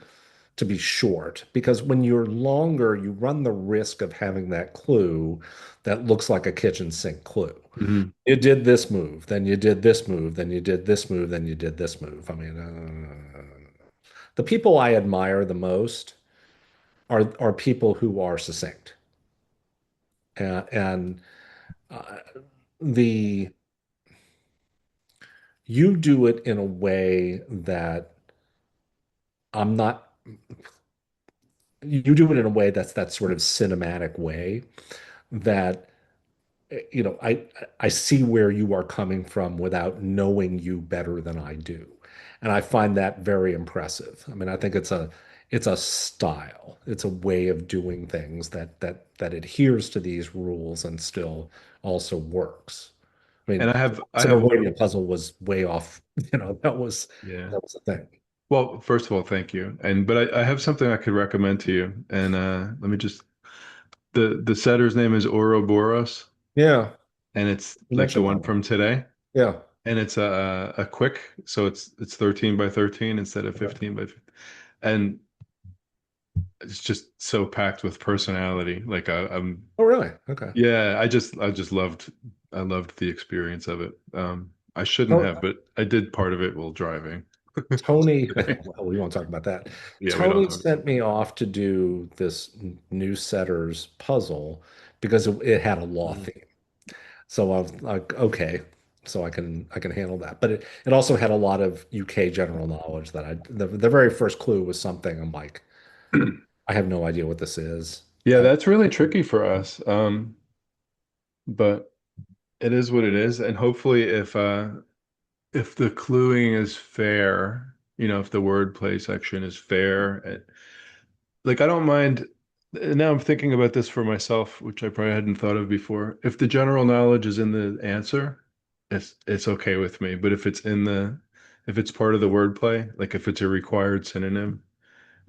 short because when you're longer, you run the risk of having that clue that looks like a kitchen sink clue. Mhm. You did this move, then you did this move, then you did this move, then you did this move. I mean, the people I admire the most are people who are succinct and uh, the you do it in a way that I'm not. You do it in a way that's that sort of cinematic way that I see where you are coming from without knowing you better than I do. And I find that very impressive. I mean, I think it's a style. It's a way of doing things that adheres to these rules and still also works. I And mean, I some have avoiding a puzzle was way off. yeah. That was a thing. Well, first of all, thank you. And but I have something I could recommend to you. And let me just the setter's name is Ouroboros, Yeah, and it's you like the mentioned that one one. from today. Yeah. And it's a quick, so it's 13 by 13 instead of Okay. 15 by 15. And it's just so packed with personality. Like I'm Oh, really? Okay. yeah, I just loved the experience of it. I shouldn't Oh, have, but I did part of it while driving. Tony, well, we won't talk about that. Yeah, we don't Tony talk sent about me that. off to do this new setters puzzle because it had a law Mhm. theme. So I was like, okay, so I can handle that. But it also had a lot of UK general knowledge that the very first clue was something I'm like, I have no idea what this is. Yeah, that's really tricky for us. But it is what it is. And hopefully if the cluing is fair, if the wordplay section is fair, like I don't mind. And now I'm thinking about this for myself, which I probably hadn't thought of before. If the general knowledge is in the answer, it's okay with me. But if it's part of the wordplay, like if it's a required synonym,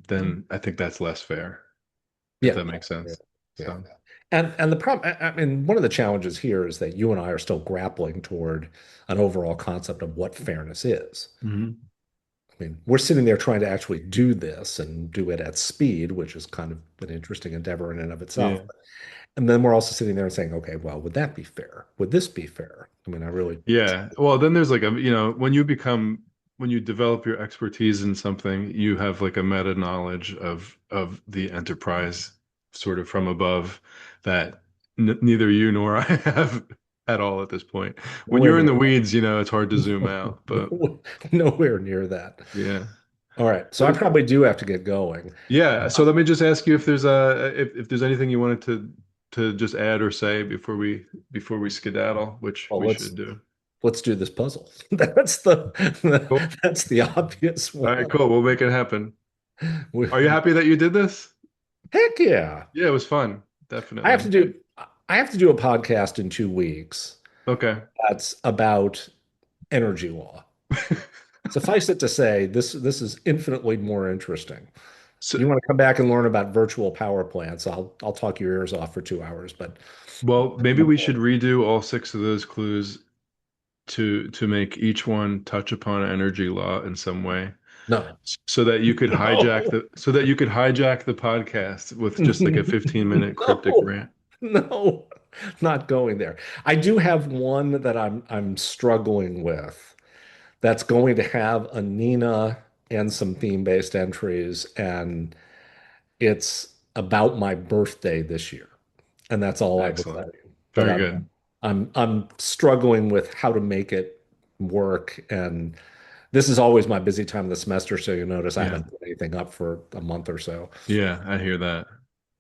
then I think that's less fair, if Yeah, that makes yeah, sense. yeah. So, And the problem, I mean, one of the challenges here is that you and I are still grappling toward an overall concept of what fairness is. mhm. I mean, we're sitting there trying to actually do this and do it at speed, which is kind of an interesting endeavor in and of itself. Yeah. And then we're also sitting there and saying, okay, well, would that be fair? Would this be fair? I mean, I really, Yeah. Well, then there's like when you develop your expertise in something, you have like a meta knowledge of the enterprise sort of from above that n neither you nor I have at all at this point. When nowhere you're in near the weeds, it's hard to zoom out, but nowhere near that. yeah. All right. So But I probably do have to get going. yeah, so let me just ask you if there's anything you wanted to just add or say before we skedaddle, which Well, we should do. let's do this puzzle. That's the Cool. that's the obvious All right, one. cool. We'll make it happen. We- Are you happy that you did this? Heck yeah. Yeah, it was fun. I have definitely. to do I have to do a podcast in 2 weeks Okay. that's about energy law. Suffice it to say, this is infinitely more interesting. So, You want to come back and learn about virtual power plants? I'll talk your ears off for 2 hours, but well, maybe we should redo all six of those clues to make each one touch upon energy law in some way, no, so that you could hijack no, the so that you could hijack the podcast with just like a 15-minute cryptic no, rant. no, not going there. I do have one that I'm struggling with that's going to have a Nina and some theme-based entries, and it's about my birthday this year. And that's all I will tell Excellent. you. But Very good. I'm struggling with how to make it work. And this is always my busy time of the semester, so you notice I Yeah. haven't put anything up for a month or so. Yeah, I hear that.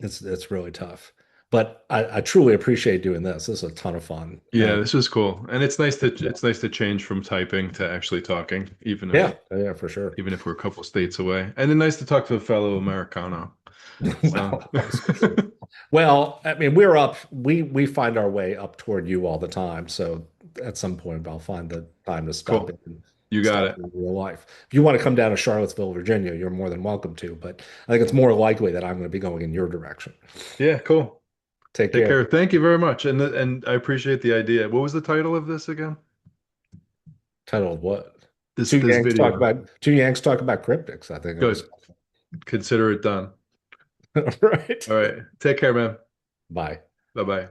It's really tough. But I truly appreciate doing this. This is a ton of fun. Yeah, And this is cool. And it's nice to change from typing to actually talking, yeah, yeah, for sure. even if we're a couple states away. And then nice to talk to a fellow Americano. So Well, I'm switching. Well, I mean, we find our way up toward you all the time. So at some point I'll find the time to stop cool. it and You got stop it. in real life. If you want to come down to Charlottesville, Virginia, you're more than welcome to, but I think it's more likely that I'm going to be going in your direction. Yeah, cool. Take Take care. care. Thank you very much. And I appreciate the idea. What was the title of this again? Titled what? This video. Two Yanks talk about cryptics, I think it was. Good. Consider it done. Right. All right. Take care, man. Bye. Bye-bye.